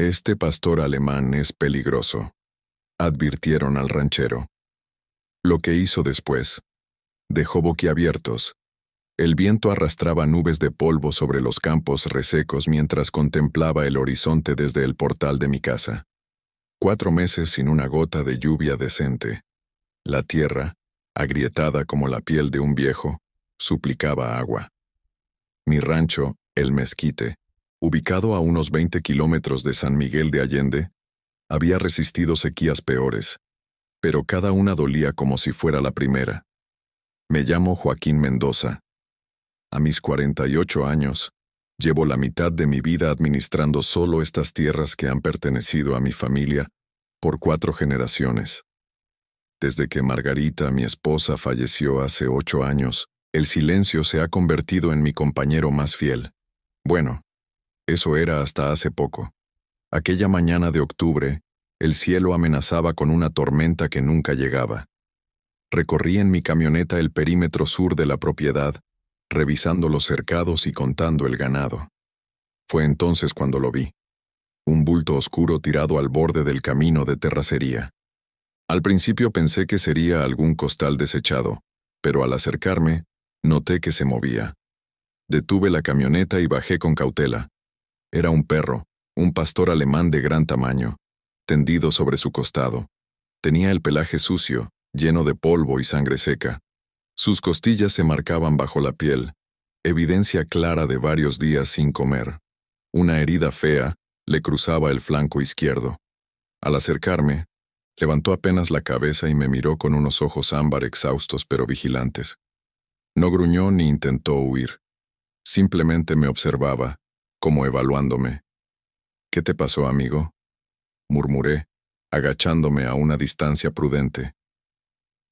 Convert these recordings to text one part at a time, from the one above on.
Este pastor alemán es peligroso, advirtieron al ranchero. Lo que hizo después, dejó boquiabiertos. El viento arrastraba nubes de polvo sobre los campos resecos mientras contemplaba el horizonte desde el portal de mi casa. 4 meses sin una gota de lluvia decente. La tierra, agrietada como la piel de un viejo, suplicaba agua. Mi rancho, El Mezquite, ubicado a unos 20 kilómetros de San Miguel de Allende, había resistido sequías peores, pero cada una dolía como si fuera la primera. Me llamo Joaquín Mendoza. A mis 48 años, llevo la mitad de mi vida administrando solo estas tierras que han pertenecido a mi familia por 4 generaciones. Desde que Margarita, mi esposa, falleció hace 8 años, el silencio se ha convertido en mi compañero más fiel. Bueno, eso era hasta hace poco. Aquella mañana de octubre, el cielo amenazaba con una tormenta que nunca llegaba. Recorrí en mi camioneta el perímetro sur de la propiedad, revisando los cercados y contando el ganado. Fue entonces cuando lo vi. Un bulto oscuro tirado al borde del camino de terracería. Al principio pensé que sería algún costal desechado, pero al acercarme, noté que se movía. Detuve la camioneta y bajé con cautela. Era un perro, un pastor alemán de gran tamaño, tendido sobre su costado. Tenía el pelaje sucio, lleno de polvo y sangre seca. Sus costillas se marcaban bajo la piel, evidencia clara de varios días sin comer. Una herida fea le cruzaba el flanco izquierdo. Al acercarme, levantó apenas la cabeza y me miró con unos ojos ámbar exhaustos pero vigilantes. No gruñó ni intentó huir. Simplemente me observaba, como evaluándome. «¿Qué te pasó, amigo?», murmuré, agachándome a una distancia prudente.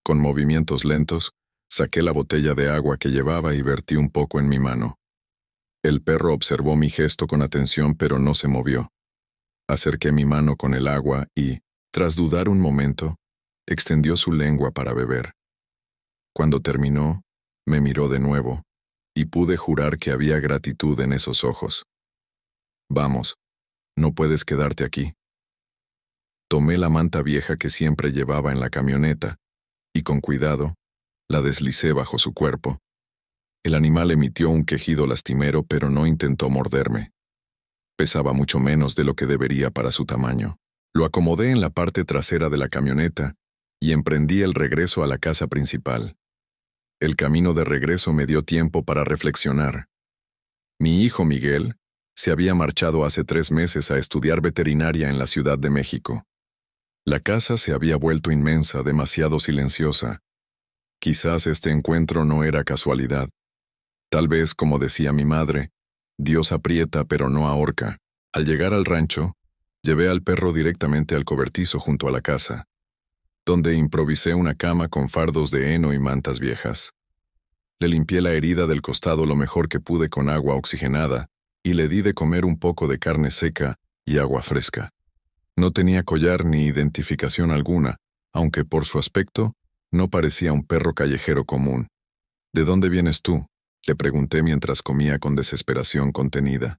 Con movimientos lentos, saqué la botella de agua que llevaba y vertí un poco en mi mano. El perro observó mi gesto con atención pero no se movió. Acerqué mi mano con el agua y, tras dudar un momento, extendió su lengua para beber. Cuando terminó, me miró de nuevo, y pude jurar que había gratitud en esos ojos. «Vamos, no puedes quedarte aquí». Tomé la manta vieja que siempre llevaba en la camioneta, y con cuidado, la deslicé bajo su cuerpo. El animal emitió un quejido lastimero pero no intentó morderme. Pesaba mucho menos de lo que debería para su tamaño. Lo acomodé en la parte trasera de la camioneta y emprendí el regreso a la casa principal. El camino de regreso me dio tiempo para reflexionar. Mi hijo Miguel se había marchado hace 3 meses a estudiar veterinaria en la Ciudad de México. La casa se había vuelto inmensa, demasiado silenciosa. Quizás este encuentro no era casualidad. Tal vez, como decía mi madre, Dios aprieta pero no ahorca. Al llegar al rancho, llevé al perro directamente al cobertizo junto a la casa, donde improvisé una cama con fardos de heno y mantas viejas. Le limpié la herida del costado lo mejor que pude con agua oxigenada y le di de comer un poco de carne seca y agua fresca. No tenía collar ni identificación alguna, aunque por su aspecto no parecía un perro callejero común. «¿De dónde vienes tú?», le pregunté mientras comía con desesperación contenida.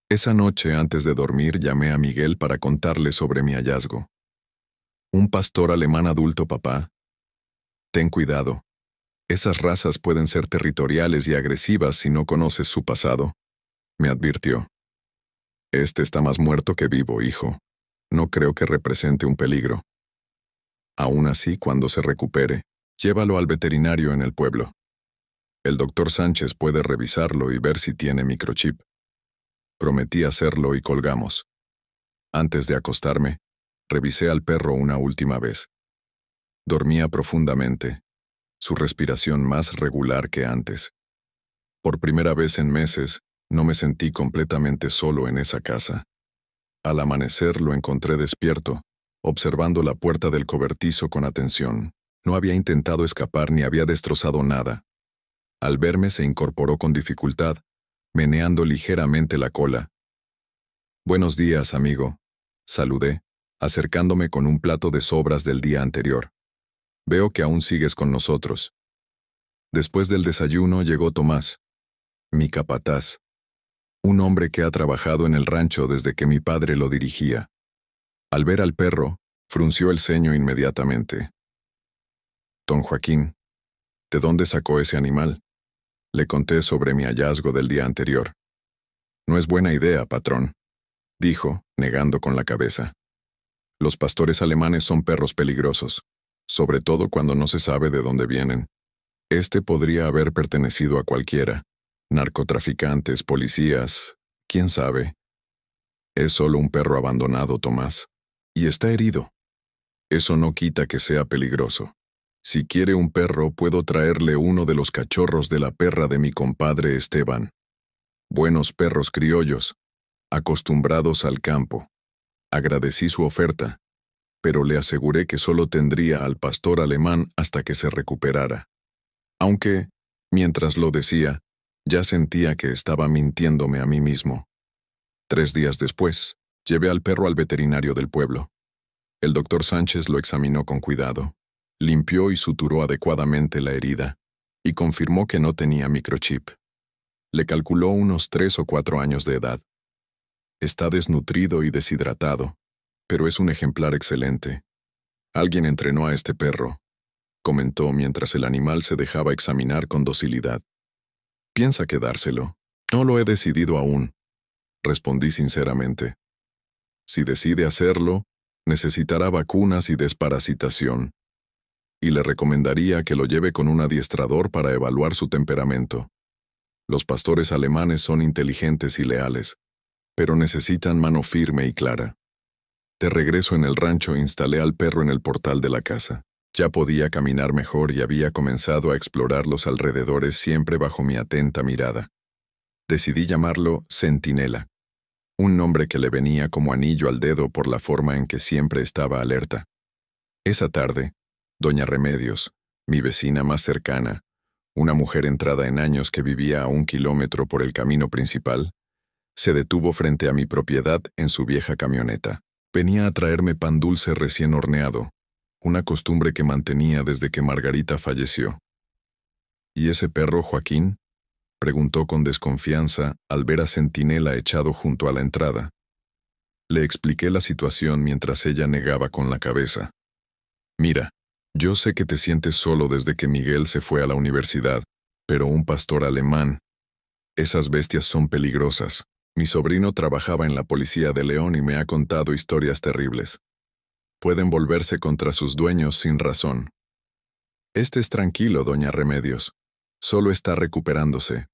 Esa noche, antes de dormir, llamé a Miguel para contarle sobre mi hallazgo. «Un pastor alemán adulto, papá. Ten cuidado. Esas razas pueden ser territoriales y agresivas si no conoces su pasado», me advirtió. «Este está más muerto que vivo, hijo. No creo que represente un peligro. Aún así, cuando se recupere, llévalo al veterinario en el pueblo. El doctor Sánchez puede revisarlo y ver si tiene microchip». Prometí hacerlo y colgamos. Antes de acostarme, revisé al perro una última vez. Dormía profundamente, su respiración más regular que antes. Por primera vez en meses, no me sentí completamente solo en esa casa. Al amanecer lo encontré despierto, observando la puerta del cobertizo con atención. No había intentado escapar ni había destrozado nada. Al verme se incorporó con dificultad, meneando ligeramente la cola. «Buenos días, amigo», saludé, acercándome con un plato de sobras del día anterior. «Veo que aún sigues con nosotros». Después del desayuno llegó Tomás, mi capataz. un hombre que ha trabajado en el rancho desde que mi padre lo dirigía. Al ver al perro, frunció el ceño inmediatamente. «Don Joaquín, ¿de dónde sacó ese animal?», le conté sobre mi hallazgo del día anterior. «No es buena idea, patrón», dijo, negando con la cabeza. «Los pastores alemanes son perros peligrosos, sobre todo cuando no se sabe de dónde vienen. Este podría haber pertenecido a cualquiera, narcotraficantes, policías, quién sabe. Es solo un perro abandonado, Tomás, y está herido. Eso no quita que sea peligroso. Si quiere un perro, puedo traerle uno de los cachorros de la perra de mi compadre Esteban. Buenos perros criollos, acostumbrados al campo». Agradecí su oferta, pero le aseguré que solo tendría al pastor alemán hasta que se recuperara. Aunque, mientras lo decía, ya sentía que estaba mintiéndome a mí mismo. 3 días después, llevé al perro al veterinario del pueblo. El doctor Sánchez lo examinó con cuidado, limpió y suturó adecuadamente la herida, y confirmó que no tenía microchip. Le calculó unos 3 o 4 años de edad. Está desnutrido y deshidratado, pero es un ejemplar excelente. Alguien entrenó a este perro, comentó mientras el animal se dejaba examinar con docilidad. ¿Piensa quedárselo? No lo he decidido aún, respondí sinceramente. Si decide hacerlo, necesitará vacunas y desparasitación, y le recomendaría que lo lleve con un adiestrador para evaluar su temperamento. Los pastores alemanes son inteligentes y leales, pero necesitan mano firme y clara. De regreso en el rancho instalé al perro en el portal de la casa. Ya podía caminar mejor y había comenzado a explorar los alrededores siempre bajo mi atenta mirada. Decidí llamarlo Centinela, un nombre que le venía como anillo al dedo por la forma en que siempre estaba alerta. Esa tarde, doña Remedios, mi vecina más cercana, una mujer entrada en años que vivía a 1 kilómetro por el camino principal, se detuvo frente a mi propiedad en su vieja camioneta. Venía a traerme pan dulce recién horneado, una costumbre que mantenía desde que Margarita falleció. ¿Y ese perro, Joaquín?, preguntó con desconfianza al ver a Centinela echado junto a la entrada. Le expliqué la situación mientras ella negaba con la cabeza. «Mira, yo sé que te sientes solo desde que Miguel se fue a la universidad, pero un pastor alemán, esas bestias son peligrosas. Mi sobrino trabajaba en la policía de León y me ha contado historias terribles. Pueden volverse contra sus dueños sin razón. Este es tranquilo, doña Remedios. Solo está recuperándose».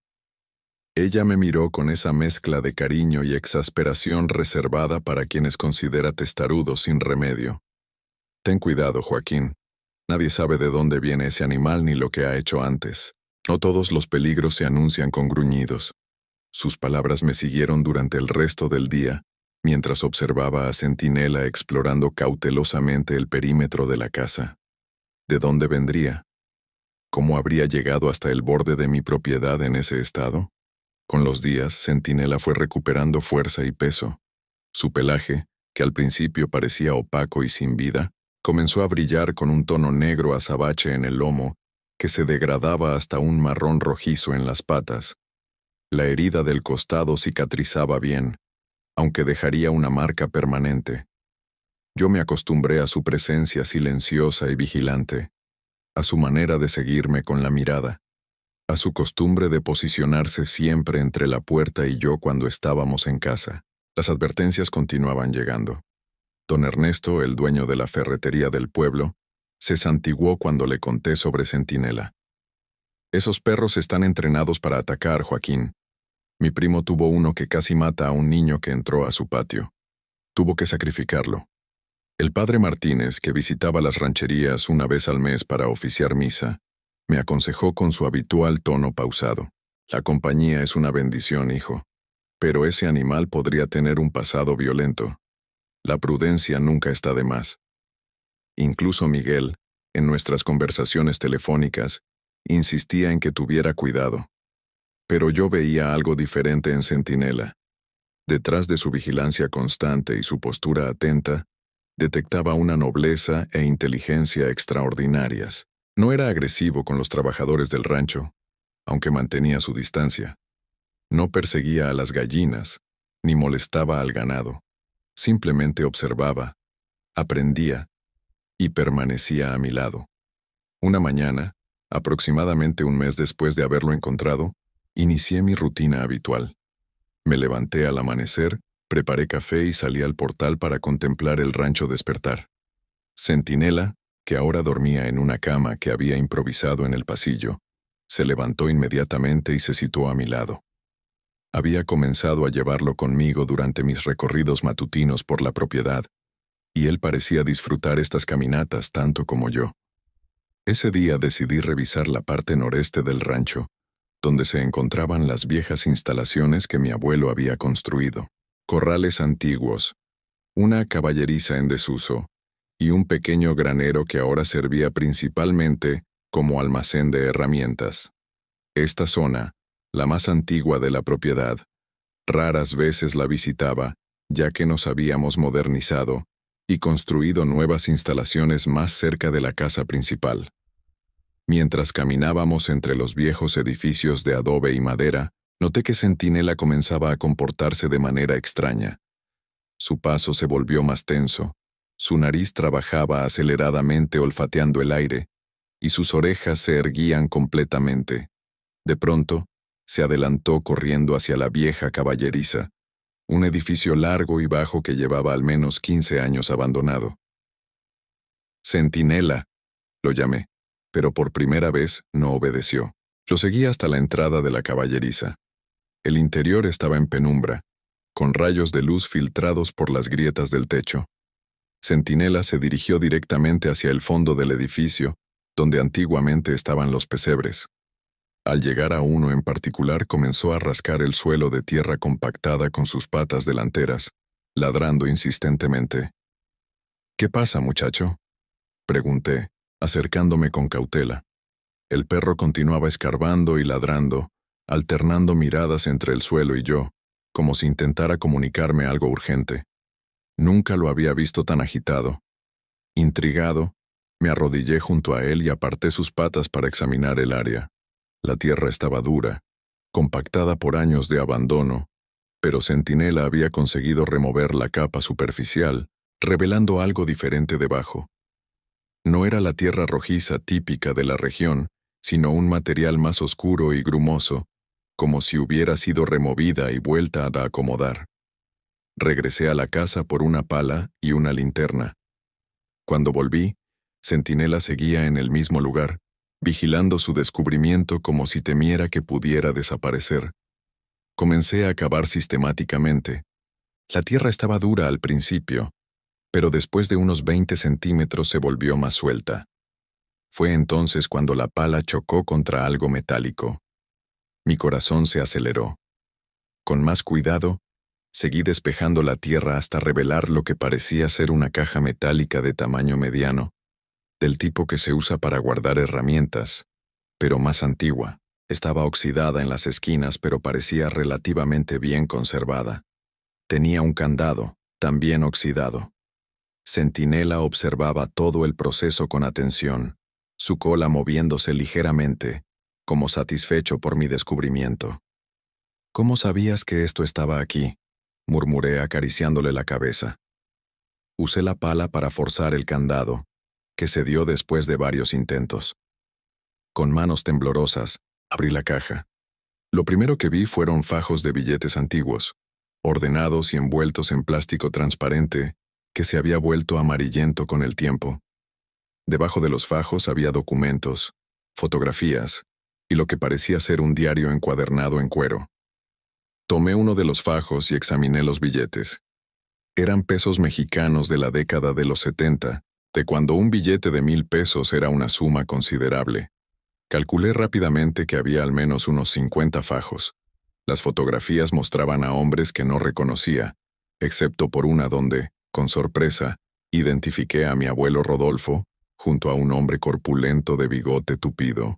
Ella me miró con esa mezcla de cariño y exasperación reservada para quienes considera testarudos sin remedio. «Ten cuidado, Joaquín. Nadie sabe de dónde viene ese animal ni lo que ha hecho antes. No todos los peligros se anuncian con gruñidos». Sus palabras me siguieron durante el resto del día, mientras observaba a Centinela explorando cautelosamente el perímetro de la casa. ¿De dónde vendría? ¿Cómo habría llegado hasta el borde de mi propiedad en ese estado? Con los días, Centinela fue recuperando fuerza y peso. Su pelaje, que al principio parecía opaco y sin vida, comenzó a brillar con un tono negro azabache en el lomo, que se degradaba hasta un marrón rojizo en las patas. La herida del costado cicatrizaba bien, aunque dejaría una marca permanente. Yo me acostumbré a su presencia silenciosa y vigilante, a su manera de seguirme con la mirada, a su costumbre de posicionarse siempre entre la puerta y yo cuando estábamos en casa. Las advertencias continuaban llegando. Don Ernesto, el dueño de la ferretería del pueblo, se santiguó cuando le conté sobre Centinela. «Esos perros están entrenados para atacar, Joaquín. Mi primo tuvo uno que casi mata a un niño que entró a su patio. Tuvo que sacrificarlo. El padre Martínez, que visitaba las rancherías una vez al mes para oficiar misa, me aconsejó con su habitual tono pausado. La compañía es una bendición, hijo, pero ese animal podría tener un pasado violento. La prudencia nunca está de más». Incluso Miguel, en nuestras conversaciones telefónicas, insistía en que tuviera cuidado. Pero yo veía algo diferente en Centinela. Detrás de su vigilancia constante y su postura atenta, detectaba una nobleza e inteligencia extraordinarias. No era agresivo con los trabajadores del rancho, aunque mantenía su distancia. No perseguía a las gallinas, ni molestaba al ganado. Simplemente observaba, aprendía y permanecía a mi lado. Una mañana, aproximadamente un mes después de haberlo encontrado, inicié mi rutina habitual. Me levanté al amanecer, preparé café y salí al portal para contemplar el rancho despertar. Centinela, que ahora dormía en una cama que había improvisado en el pasillo, se levantó inmediatamente y se situó a mi lado. Había comenzado a llevarlo conmigo durante mis recorridos matutinos por la propiedad, y él parecía disfrutar estas caminatas tanto como yo. Ese día decidí revisar la parte noreste del rancho, donde se encontraban las viejas instalaciones que mi abuelo había construido. Corrales antiguos, una caballeriza en desuso, y un pequeño granero que ahora servía principalmente como almacén de herramientas. Esta zona, la más antigua de la propiedad, raras veces la visitaba, ya que nos habíamos modernizado y construido nuevas instalaciones más cerca de la casa principal. Mientras caminábamos entre los viejos edificios de adobe y madera, noté que Centinela comenzaba a comportarse de manera extraña. Su paso se volvió más tenso, su nariz trabajaba aceleradamente olfateando el aire, y sus orejas se erguían completamente. De pronto, se adelantó corriendo hacia la vieja caballeriza, un edificio largo y bajo que llevaba al menos 15 años abandonado. Centinela, lo llamé, pero por primera vez no obedeció. Lo seguí hasta la entrada de la caballeriza. El interior estaba en penumbra, con rayos de luz filtrados por las grietas del techo. Centinela se dirigió directamente hacia el fondo del edificio, donde antiguamente estaban los pesebres. Al llegar a uno en particular, comenzó a rascar el suelo de tierra compactada con sus patas delanteras, ladrando insistentemente. «¿Qué pasa, muchacho?», pregunté, acercándome con cautela. El perro continuaba escarbando y ladrando, alternando miradas entre el suelo y yo, como si intentara comunicarme algo urgente. Nunca lo había visto tan agitado. Intrigado, me arrodillé junto a él y aparté sus patas para examinar el área. La tierra estaba dura, compactada por años de abandono, pero Centinela había conseguido remover la capa superficial, revelando algo diferente debajo. No era la tierra rojiza típica de la región, sino un material más oscuro y grumoso, como si hubiera sido removida y vuelta a acomodar. Regresé a la casa por una pala y una linterna. Cuando volví, Centinela seguía en el mismo lugar, vigilando su descubrimiento como si temiera que pudiera desaparecer. Comencé a cavar sistemáticamente. La tierra estaba dura al principio, pero después de unos 20 centímetros se volvió más suelta. Fue entonces cuando la pala chocó contra algo metálico. Mi corazón se aceleró. Con más cuidado, seguí despejando la tierra hasta revelar lo que parecía ser una caja metálica de tamaño mediano, del tipo que se usa para guardar herramientas, pero más antigua. Estaba oxidada en las esquinas, pero parecía relativamente bien conservada. Tenía un candado, también oxidado. Centinela observaba todo el proceso con atención, su cola moviéndose ligeramente, como satisfecho por mi descubrimiento. «¿Cómo sabías que esto estaba aquí?», murmuré acariciándole la cabeza. Usé la pala para forzar el candado, que cedió después de varios intentos. Con manos temblorosas, abrí la caja. Lo primero que vi fueron fajos de billetes antiguos, ordenados y envueltos en plástico transparente, que se había vuelto amarillento con el tiempo. Debajo de los fajos había documentos, fotografías, y lo que parecía ser un diario encuadernado en cuero. Tomé uno de los fajos y examiné los billetes. Eran pesos mexicanos de la década de los 70, de cuando un billete de 1,000 pesos era una suma considerable. Calculé rápidamente que había al menos unos 50 fajos. Las fotografías mostraban a hombres que no reconocía, excepto por una donde, con sorpresa, identifiqué a mi abuelo Rodolfo, junto a un hombre corpulento de bigote tupido.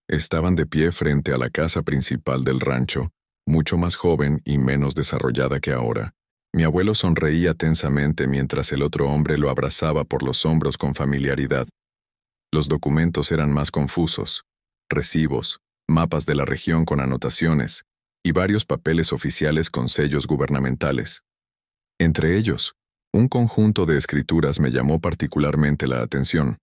Estaban de pie frente a la casa principal del rancho, mucho más joven y menos desarrollada que ahora. Mi abuelo sonreía tensamente mientras el otro hombre lo abrazaba por los hombros con familiaridad. Los documentos eran más confusos. Recibos, mapas de la región con anotaciones, y varios papeles oficiales con sellos gubernamentales. Entre ellos, un conjunto de escrituras me llamó particularmente la atención.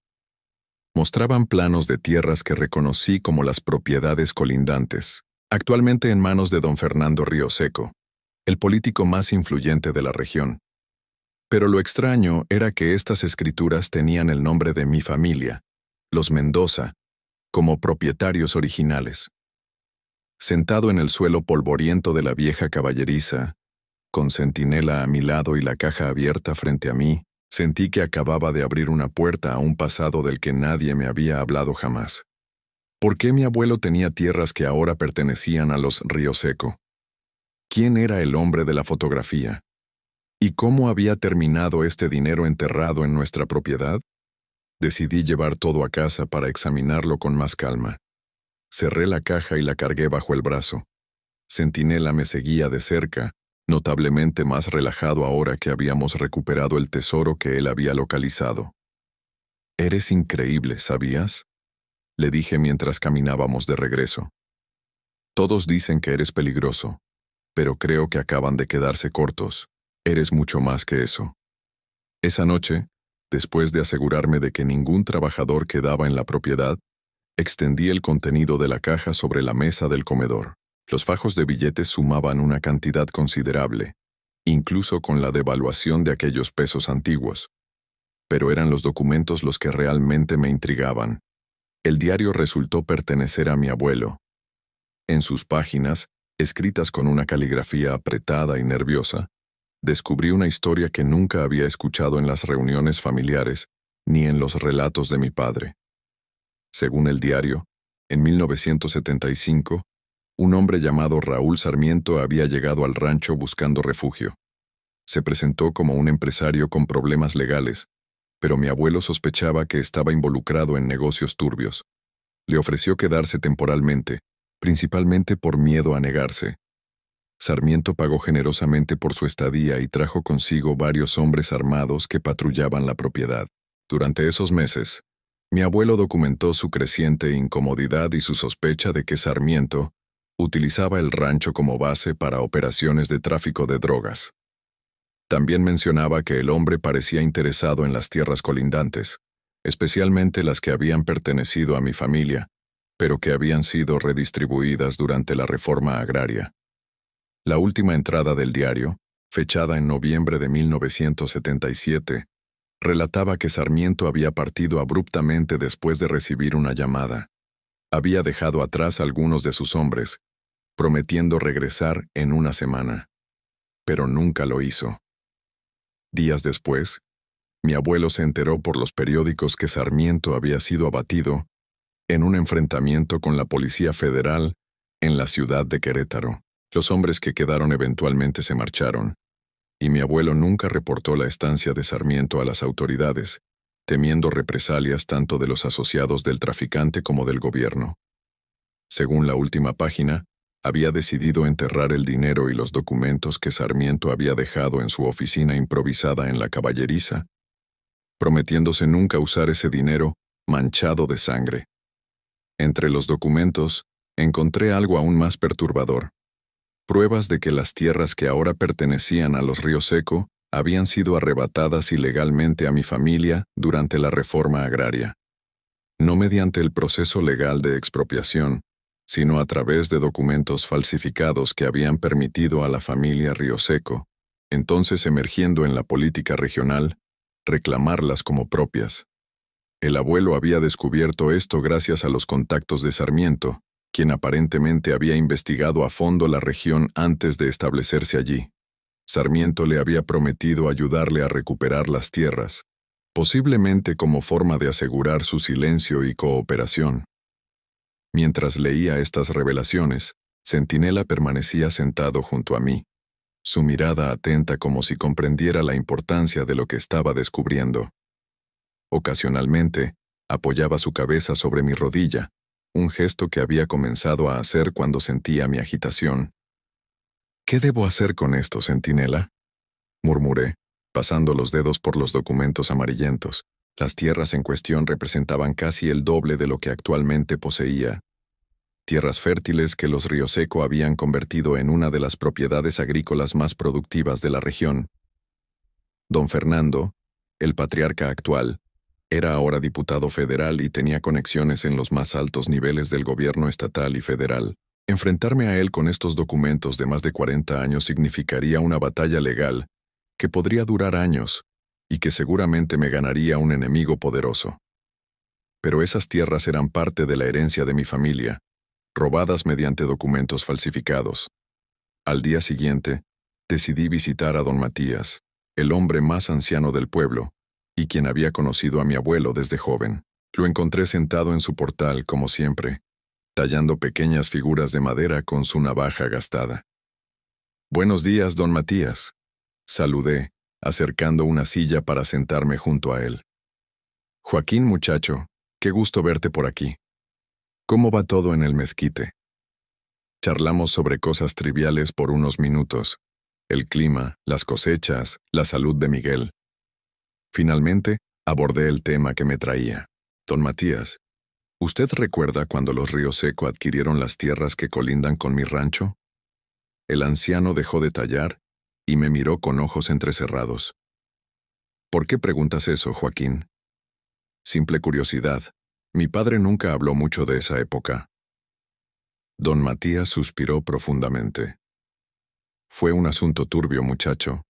Mostraban planos de tierras que reconocí como las propiedades colindantes, actualmente en manos de don Fernando Rioseco, el político más influyente de la región. Pero lo extraño era que estas escrituras tenían el nombre de mi familia, los Mendoza, como propietarios originales. Sentado en el suelo polvoriento de la vieja caballeriza, con Centinela a mi lado y la caja abierta frente a mí, sentí que acababa de abrir una puerta a un pasado del que nadie me había hablado jamás. ¿Por qué mi abuelo tenía tierras que ahora pertenecían a los Rioseco? ¿Quién era el hombre de la fotografía? ¿Y cómo había terminado este dinero enterrado en nuestra propiedad? Decidí llevar todo a casa para examinarlo con más calma. Cerré la caja y la cargué bajo el brazo. Centinela me seguía de cerca, notablemente más relajado ahora que habíamos recuperado el tesoro que él había localizado. «Eres increíble, ¿sabías?», le dije mientras caminábamos de regreso. «Todos dicen que eres peligroso, pero creo que acaban de quedarse cortos. Eres mucho más que eso». Esa noche, después de asegurarme de que ningún trabajador quedaba en la propiedad, extendí el contenido de la caja sobre la mesa del comedor. Los fajos de billetes sumaban una cantidad considerable, incluso con la devaluación de aquellos pesos antiguos. Pero eran los documentos los que realmente me intrigaban. El diario resultó pertenecer a mi abuelo. En sus páginas, escritas con una caligrafía apretada y nerviosa, descubrí una historia que nunca había escuchado en las reuniones familiares ni en los relatos de mi padre. Según el diario, en 1975, un hombre llamado Raúl Sarmiento había llegado al rancho buscando refugio. Se presentó como un empresario con problemas legales, pero mi abuelo sospechaba que estaba involucrado en negocios turbios. Le ofreció quedarse temporalmente, principalmente por miedo a negarse. Sarmiento pagó generosamente por su estadía y trajo consigo varios hombres armados que patrullaban la propiedad. Durante esos meses, mi abuelo documentó su creciente incomodidad y su sospecha de que Sarmiento utilizaba el rancho como base para operaciones de tráfico de drogas. También mencionaba que el hombre parecía interesado en las tierras colindantes, especialmente las que habían pertenecido a mi familia, pero que habían sido redistribuidas durante la reforma agraria. La última entrada del diario, fechada en noviembre de 1977, relataba que Sarmiento había partido abruptamente después de recibir una llamada. Había dejado atrás algunos de sus hombres, prometiendo regresar en una semana. Pero nunca lo hizo. Días después, mi abuelo se enteró por los periódicos que Sarmiento había sido abatido en un enfrentamiento con la Policía Federal en la ciudad de Querétaro. Los hombres que quedaron eventualmente se marcharon, y mi abuelo nunca reportó la estancia de Sarmiento a las autoridades, temiendo represalias tanto de los asociados del traficante como del gobierno. Según la última página, había decidido enterrar el dinero y los documentos que Sarmiento había dejado en su oficina improvisada en la caballeriza, prometiéndose nunca usar ese dinero manchado de sangre. Entre los documentos, encontré algo aún más perturbador: pruebas de que las tierras que ahora pertenecían a los Rioseco habían sido arrebatadas ilegalmente a mi familia durante la reforma agraria. No mediante el proceso legal de expropiación, sino a través de documentos falsificados que habían permitido a la familia Rioseco, entonces emergiendo en la política regional, reclamarlas como propias. El abuelo había descubierto esto gracias a los contactos de Sarmiento, quien aparentemente había investigado a fondo la región antes de establecerse allí. Sarmiento le había prometido ayudarle a recuperar las tierras, posiblemente como forma de asegurar su silencio y cooperación. Mientras leía estas revelaciones, Centinela permanecía sentado junto a mí, su mirada atenta como si comprendiera la importancia de lo que estaba descubriendo. Ocasionalmente, apoyaba su cabeza sobre mi rodilla, un gesto que había comenzado a hacer cuando sentía mi agitación. «¿Qué debo hacer con esto, Centinela?», murmuré, pasando los dedos por los documentos amarillentos. Las tierras en cuestión representaban casi el doble de lo que actualmente poseía. tierras fértiles que los Rioseco habían convertido en una de las propiedades agrícolas más productivas de la región. Don Fernando, el patriarca actual, era ahora diputado federal y tenía conexiones en los más altos niveles del gobierno estatal y federal. Enfrentarme a él con estos documentos de más de 40 años significaría una batalla legal que podría durar años y que seguramente me ganaría un enemigo poderoso. Pero esas tierras eran parte de la herencia de mi familia, robadas mediante documentos falsificados. Al día siguiente, decidí visitar a don Matías, el hombre más anciano del pueblo, y quien había conocido a mi abuelo desde joven. Lo encontré sentado en su portal, como siempre, tallando pequeñas figuras de madera con su navaja gastada. «Buenos días, don Matías», saludé, acercando una silla para sentarme junto a él. «Joaquín, muchacho, qué gusto verte por aquí. ¿Cómo va todo en el mezquite?» Charlamos sobre cosas triviales por unos minutos: el clima, las cosechas, la salud de Miguel. Finalmente, abordé el tema que me traía. «Don Matías, ¿usted recuerda cuando los Rioseco adquirieron las tierras que colindan con mi rancho?» El anciano dejó de tallar y me miró con ojos entrecerrados. «¿Por qué preguntas eso, Joaquín?» «Simple curiosidad. Mi padre nunca habló mucho de esa época». Don Matías suspiró profundamente. «Fue un asunto turbio, muchacho.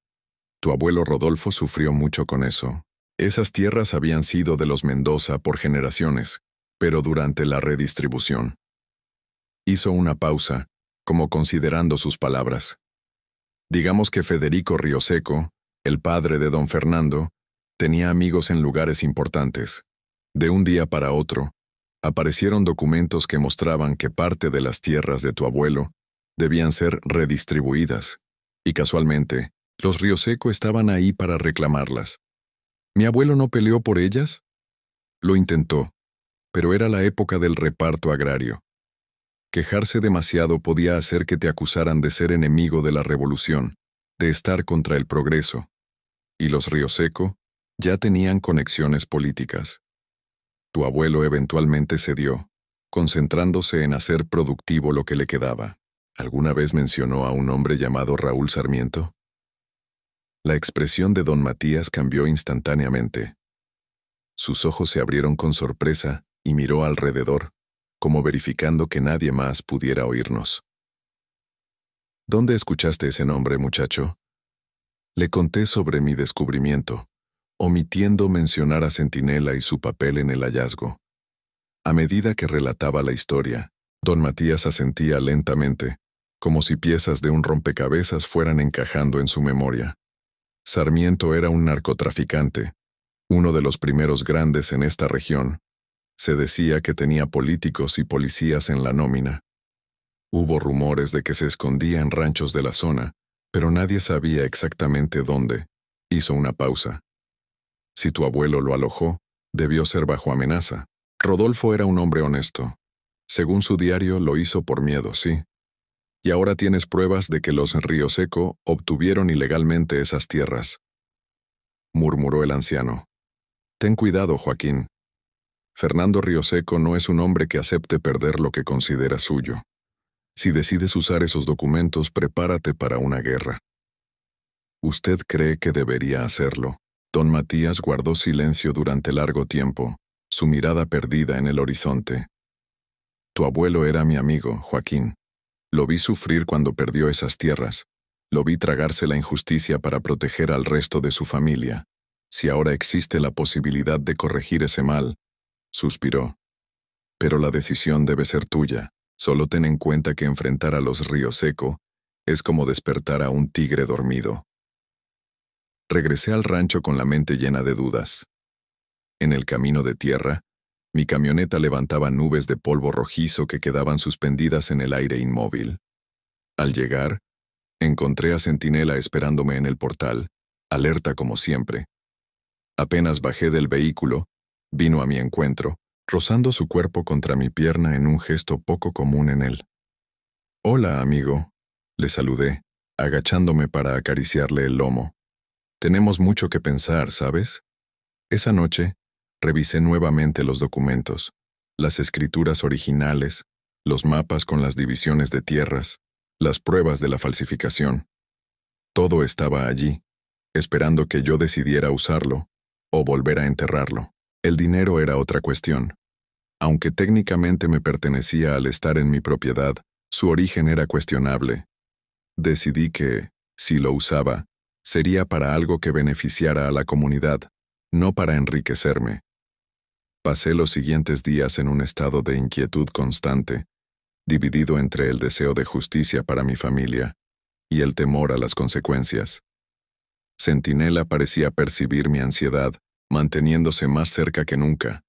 Tu abuelo Rodolfo sufrió mucho con eso. Esas tierras habían sido de los Mendoza por generaciones, pero durante la redistribución». Hizo una pausa, como considerando sus palabras. «Digamos que Federico Rioseco, el padre de don Fernando, tenía amigos en lugares importantes. De un día para otro, aparecieron documentos que mostraban que parte de las tierras de tu abuelo debían ser redistribuidas, y casualmente, los Rioseco estaban ahí para reclamarlas. ¿Mi abuelo no peleó por ellas?» «Lo intentó, pero era la época del reparto agrario. Quejarse demasiado podía hacer que te acusaran de ser enemigo de la revolución, de estar contra el progreso. Y los Rioseco ya tenían conexiones políticas. Tu abuelo eventualmente cedió, concentrándose en hacer productivo lo que le quedaba». ¿Alguna vez mencionó a un hombre llamado Raúl Sarmiento? La expresión de don Matías cambió instantáneamente. Sus ojos se abrieron con sorpresa y miró alrededor, como verificando que nadie más pudiera oírnos. ¿Dónde escuchaste ese nombre, muchacho? Le conté sobre mi descubrimiento, omitiendo mencionar a Centinela y su papel en el hallazgo. A medida que relataba la historia, don Matías asentía lentamente, como si piezas de un rompecabezas fueran encajando en su memoria. Sarmiento era un narcotraficante, uno de los primeros grandes en esta región. Se decía que tenía políticos y policías en la nómina. Hubo rumores de que se escondía en ranchos de la zona, pero nadie sabía exactamente dónde. Hizo una pausa. Si tu abuelo lo alojó, debió ser bajo amenaza. Rodolfo era un hombre honesto. Según su diario, lo hizo por miedo, sí. Y ahora tienes pruebas de que los Rioseco obtuvieron ilegalmente esas tierras», murmuró el anciano. «Ten cuidado, Joaquín. Fernando Rioseco no es un hombre que acepte perder lo que considera suyo. Si decides usar esos documentos, prepárate para una guerra». «¿Usted cree que debería hacerlo?» Don Matías guardó silencio durante largo tiempo, su mirada perdida en el horizonte. «Tu abuelo era mi amigo, Joaquín. Lo vi sufrir cuando perdió esas tierras. Lo vi tragarse la injusticia para proteger al resto de su familia. Si ahora existe la posibilidad de corregir ese mal», suspiró. «Pero la decisión debe ser tuya. Solo ten en cuenta que enfrentar a los Rioseco es como despertar a un tigre dormido». Regresé al rancho con la mente llena de dudas. En el camino de tierra, mi camioneta levantaba nubes de polvo rojizo que quedaban suspendidas en el aire inmóvil. Al llegar, encontré a Centinela esperándome en el portal, alerta como siempre. Apenas bajé del vehículo, vino a mi encuentro, rozando su cuerpo contra mi pierna en un gesto poco común en él. «Hola, amigo», le saludé, agachándome para acariciarle el lomo. «Tenemos mucho que pensar, ¿sabes?» Esa noche, revisé nuevamente los documentos, las escrituras originales, los mapas con las divisiones de tierras, las pruebas de la falsificación. Todo estaba allí, esperando que yo decidiera usarlo o volver a enterrarlo. El dinero era otra cuestión. Aunque técnicamente me pertenecía al estar en mi propiedad, su origen era cuestionable. Decidí que, si lo usaba, sería para algo que beneficiara a la comunidad, no para enriquecerme. Pasé los siguientes días en un estado de inquietud constante, dividido entre el deseo de justicia para mi familia y el temor a las consecuencias. Centinela parecía percibir mi ansiedad, manteniéndose más cerca que nunca,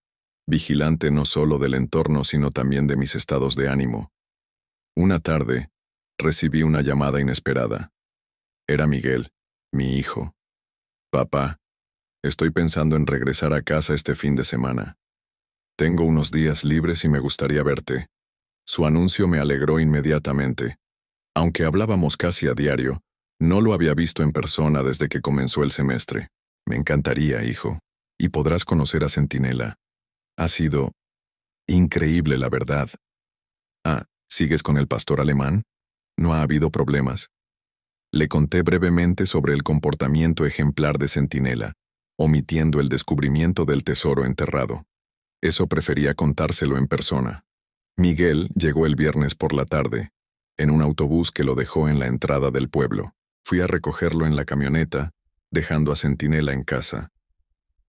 vigilante no solo del entorno sino también de mis estados de ánimo. Una tarde, recibí una llamada inesperada. Era Miguel, mi hijo. Papá, estoy pensando en regresar a casa este fin de semana. Tengo unos días libres y me gustaría verte. Su anuncio me alegró inmediatamente. Aunque hablábamos casi a diario, no lo había visto en persona desde que comenzó el semestre. Me encantaría, hijo. Y podrás conocer a Centinela. Ha sido increíble, la verdad. Ah, ¿sigues con el pastor alemán? No ha habido problemas. Le conté brevemente sobre el comportamiento ejemplar de Centinela, omitiendo el descubrimiento del tesoro enterrado. Eso prefería contárselo en persona. Miguel llegó el viernes por la tarde, en un autobús que lo dejó en la entrada del pueblo. Fui a recogerlo en la camioneta, dejando a Centinela en casa.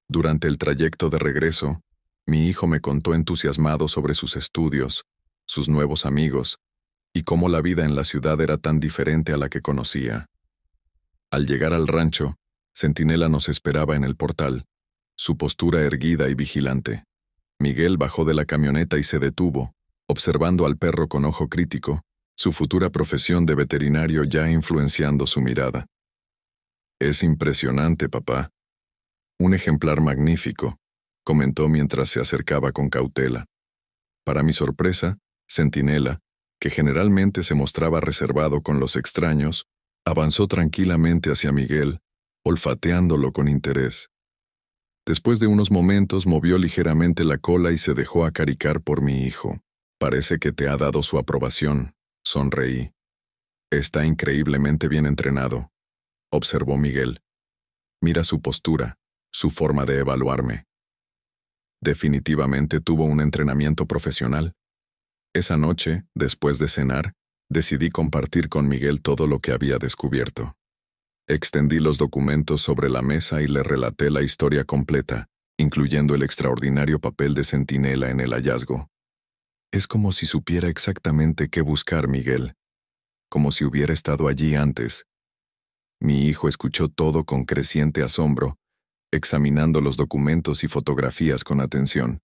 Durante el trayecto de regreso, mi hijo me contó entusiasmado sobre sus estudios, sus nuevos amigos, y cómo la vida en la ciudad era tan diferente a la que conocía. Al llegar al rancho, Centinela nos esperaba en el portal, su postura erguida y vigilante. Miguel bajó de la camioneta y se detuvo, observando al perro con ojo crítico, su futura profesión de veterinario ya influenciando su mirada. «Es impresionante, papá. Un ejemplar magnífico», comentó mientras se acercaba con cautela. Para mi sorpresa, Centinela, que generalmente se mostraba reservado con los extraños, avanzó tranquilamente hacia Miguel, olfateándolo con interés. Después de unos momentos movió ligeramente la cola y se dejó acaricar por mi hijo. «Parece que te ha dado su aprobación», sonreí. «Está increíblemente bien entrenado», observó Miguel. «Mira su postura, su forma de evaluarme. Definitivamente tuvo un entrenamiento profesional». Esa noche, después de cenar, decidí compartir con Miguel todo lo que había descubierto. Extendí los documentos sobre la mesa y le relaté la historia completa, incluyendo el extraordinario papel de Centinela en el hallazgo. «Es como si supiera exactamente qué buscar, Miguel. Como si hubiera estado allí antes». Mi hijo escuchó todo con creciente asombro, examinando los documentos y fotografías con atención.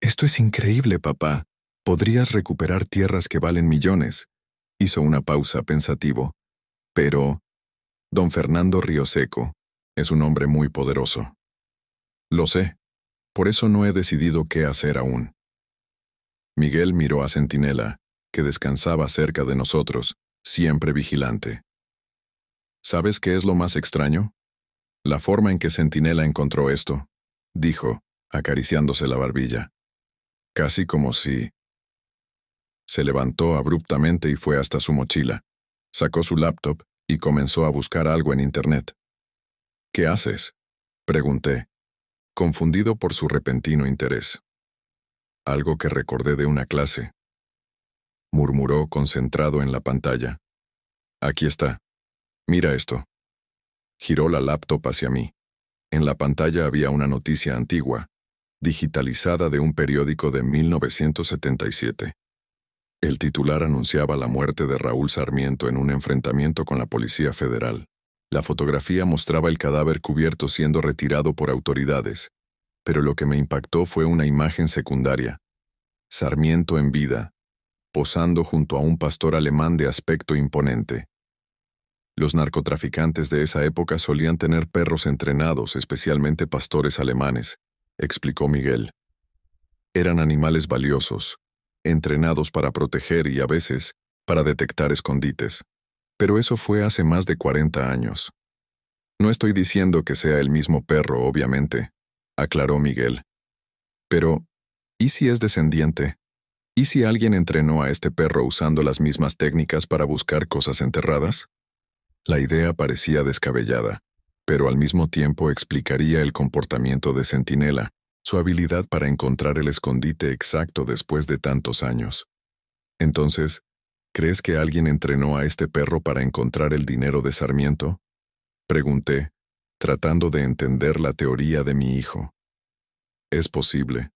«Esto es increíble, papá. Podrías recuperar tierras que valen millones». Hizo una pausa pensativo. «Pero don Fernando Rioseco es un hombre muy poderoso». «Lo sé. Por eso no he decidido qué hacer aún». Miguel miró a Centinela, que descansaba cerca de nosotros, siempre vigilante. «¿Sabes qué es lo más extraño? La forma en que Centinela encontró esto», dijo, acariciándose la barbilla. «Casi como si...». Se levantó abruptamente y fue hasta su mochila. Sacó su laptop y comenzó a buscar algo en Internet. «¿Qué haces?», pregunté, confundido por su repentino interés. «Algo que recordé de una clase», murmuró concentrado en la pantalla. «Aquí está. Mira esto». Giró la laptop hacia mí. En la pantalla había una noticia antigua, digitalizada de un periódico de 1977. El titular anunciaba la muerte de Raúl Sarmiento en un enfrentamiento con la Policía Federal. La fotografía mostraba el cadáver cubierto siendo retirado por autoridades, pero lo que me impactó fue una imagen secundaria. Sarmiento en vida, posando junto a un pastor alemán de aspecto imponente. Los narcotraficantes de esa época solían tener perros entrenados, especialmente pastores alemanes, explicó Miguel. Eran animales valiosos, entrenados para proteger y, a veces, para detectar escondites. Pero eso fue hace más de 40 años. No estoy diciendo que sea el mismo perro, obviamente, aclaró Miguel. Pero, ¿y si es descendiente? ¿Y si alguien entrenó a este perro usando las mismas técnicas para buscar cosas enterradas? La idea parecía descabellada, pero al mismo tiempo explicaría el comportamiento de Centinela, su habilidad para encontrar el escondite exacto después de tantos años. Entonces, ¿crees que alguien entrenó a este perro para encontrar el dinero de Sarmiento? Pregunté, tratando de entender la teoría de mi hijo. Es posible.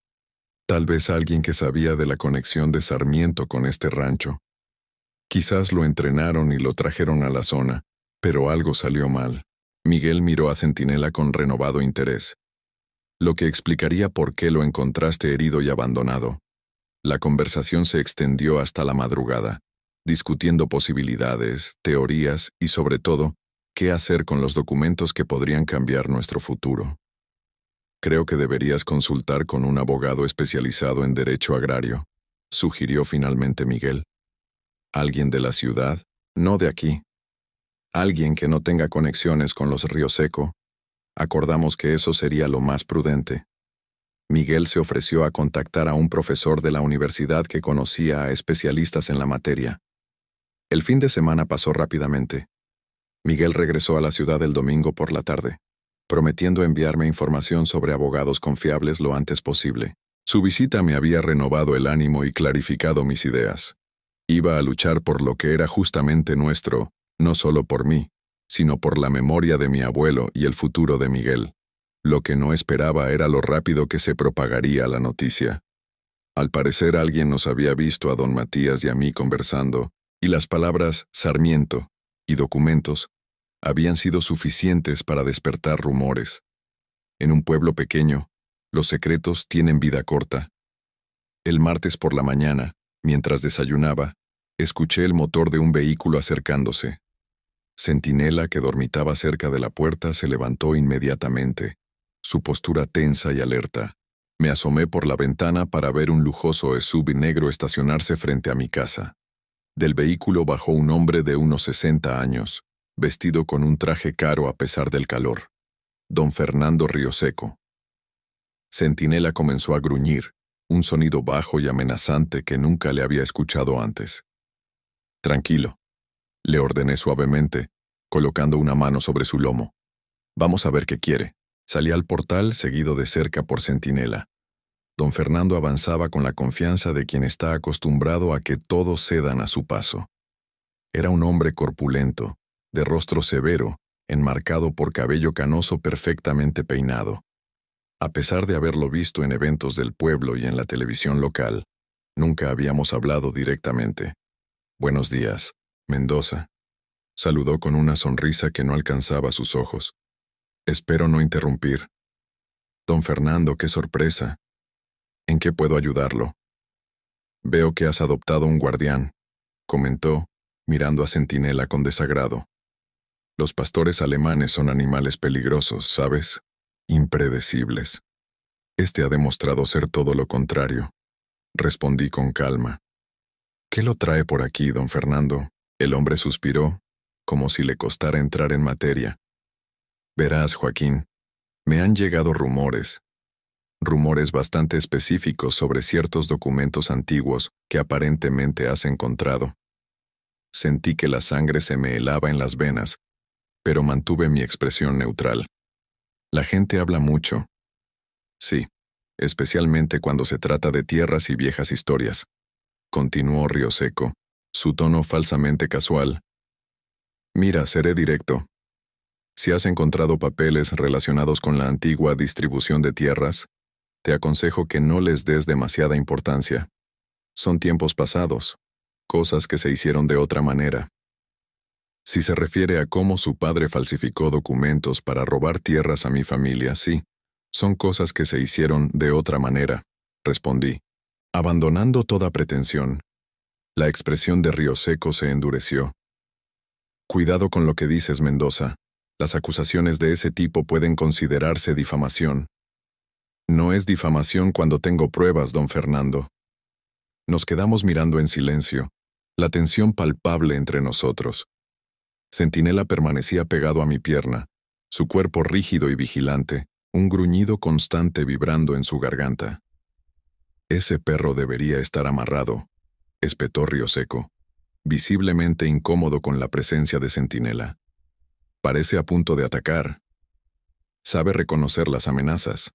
Tal vez alguien que sabía de la conexión de Sarmiento con este rancho. Quizás lo entrenaron y lo trajeron a la zona, pero algo salió mal. Miguel miró a Centinela con renovado interés, lo que explicaría por qué lo encontraste herido y abandonado. La conversación se extendió hasta la madrugada, discutiendo posibilidades, teorías y, sobre todo, qué hacer con los documentos que podrían cambiar nuestro futuro. Creo que deberías consultar con un abogado especializado en derecho agrario, sugirió finalmente Miguel. Alguien de la ciudad, no de aquí. Alguien que no tenga conexiones con los Río Seco. Acordamos que eso sería lo más prudente. Miguel se ofreció a contactar a un profesor de la universidad que conocía a especialistas en la materia. El fin de semana pasó rápidamente. Miguel regresó a la ciudad el domingo por la tarde, prometiendo enviarme información sobre abogados confiables lo antes posible. Su visita me había renovado el ánimo y clarificado mis ideas. Iba a luchar por lo que era justamente nuestro, no solo por mí, sino por la memoria de mi abuelo y el futuro de Miguel. Lo que no esperaba era lo rápido que se propagaría la noticia. Al parecer alguien nos había visto a don Matías y a mí conversando, y las palabras Sarmiento y documentos habían sido suficientes para despertar rumores. En un pueblo pequeño, los secretos tienen vida corta. El martes por la mañana, mientras desayunaba, escuché el motor de un vehículo acercándose. Centinela, que dormitaba cerca de la puerta, se levantó inmediatamente, su postura tensa y alerta. Me asomé por la ventana para ver un lujoso SUV negro estacionarse frente a mi casa. Del vehículo bajó un hombre de unos 60 años, vestido con un traje caro a pesar del calor. Don Fernando Rioseco. Centinela comenzó a gruñir, un sonido bajo y amenazante que nunca le había escuchado antes. Tranquilo, le ordené suavemente, colocando una mano sobre su lomo. Vamos a ver qué quiere. Salí al portal, seguido de cerca por Centinela. Don Fernando avanzaba con la confianza de quien está acostumbrado a que todos cedan a su paso. Era un hombre corpulento, de rostro severo, enmarcado por cabello canoso perfectamente peinado. A pesar de haberlo visto en eventos del pueblo y en la televisión local, nunca habíamos hablado directamente. Buenos días, Mendoza. Saludó con una sonrisa que no alcanzaba sus ojos. Espero no interrumpir. Don Fernando, qué sorpresa. ¿En qué puedo ayudarlo? Veo que has adoptado un guardián, comentó, mirando a Centinela con desagrado. Los pastores alemanes son animales peligrosos, ¿sabes? Impredecibles. Este ha demostrado ser todo lo contrario. Respondí con calma. ¿Qué lo trae por aquí, don Fernando? El hombre suspiró, como si le costara entrar en materia. Verás, Joaquín, me han llegado rumores bastante específicos sobre ciertos documentos antiguos que aparentemente has encontrado. Sentí que la sangre se me helaba en las venas, pero mantuve mi expresión neutral. La gente habla mucho. Sí, especialmente cuando se trata de tierras y viejas historias. Continuó Rioseco, su tono falsamente casual. Mira, seré directo. Si has encontrado papeles relacionados con la antigua distribución de tierras, te aconsejo que no les des demasiada importancia. Son tiempos pasados, cosas que se hicieron de otra manera. Si se refiere a cómo su padre falsificó documentos para robar tierras a mi familia, sí, son cosas que se hicieron de otra manera, respondí, abandonando toda pretensión. La expresión de Rioseco se endureció. Cuidado con lo que dices, Mendoza. Las acusaciones de ese tipo pueden considerarse difamación. No es difamación cuando tengo pruebas, don Fernando. Nos quedamos mirando en silencio, la tensión palpable entre nosotros. Centinela permanecía pegado a mi pierna, su cuerpo rígido y vigilante, un gruñido constante vibrando en su garganta. Ese perro debería estar amarrado, espetó Rioseco, visiblemente incómodo con la presencia de Centinela. Parece a punto de atacar. Sabe reconocer las amenazas,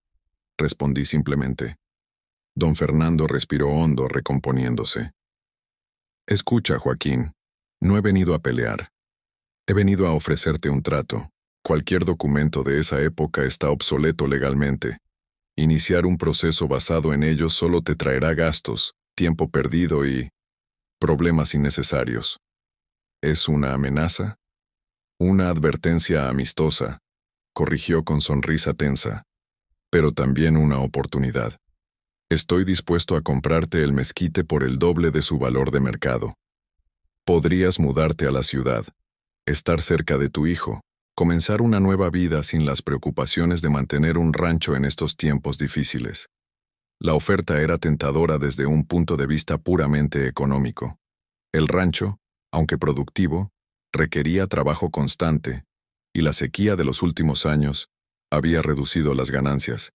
respondí simplemente. Don Fernando respiró hondo, recomponiéndose. Escucha, Joaquín, no he venido a pelear. He venido a ofrecerte un trato. Cualquier documento de esa época está obsoleto legalmente. Iniciar un proceso basado en ello solo te traerá gastos, tiempo perdido y problemas innecesarios. ¿Es una amenaza? Una advertencia amistosa, corrigió con sonrisa tensa, pero también una oportunidad. Estoy dispuesto a comprarte el mezquite por el doble de su valor de mercado. Podrías mudarte a la ciudad, estar cerca de tu hijo, comenzar una nueva vida sin las preocupaciones de mantener un rancho en estos tiempos difíciles. La oferta era tentadora desde un punto de vista puramente económico. El rancho, aunque productivo, requería trabajo constante, y la sequía de los últimos años había reducido las ganancias.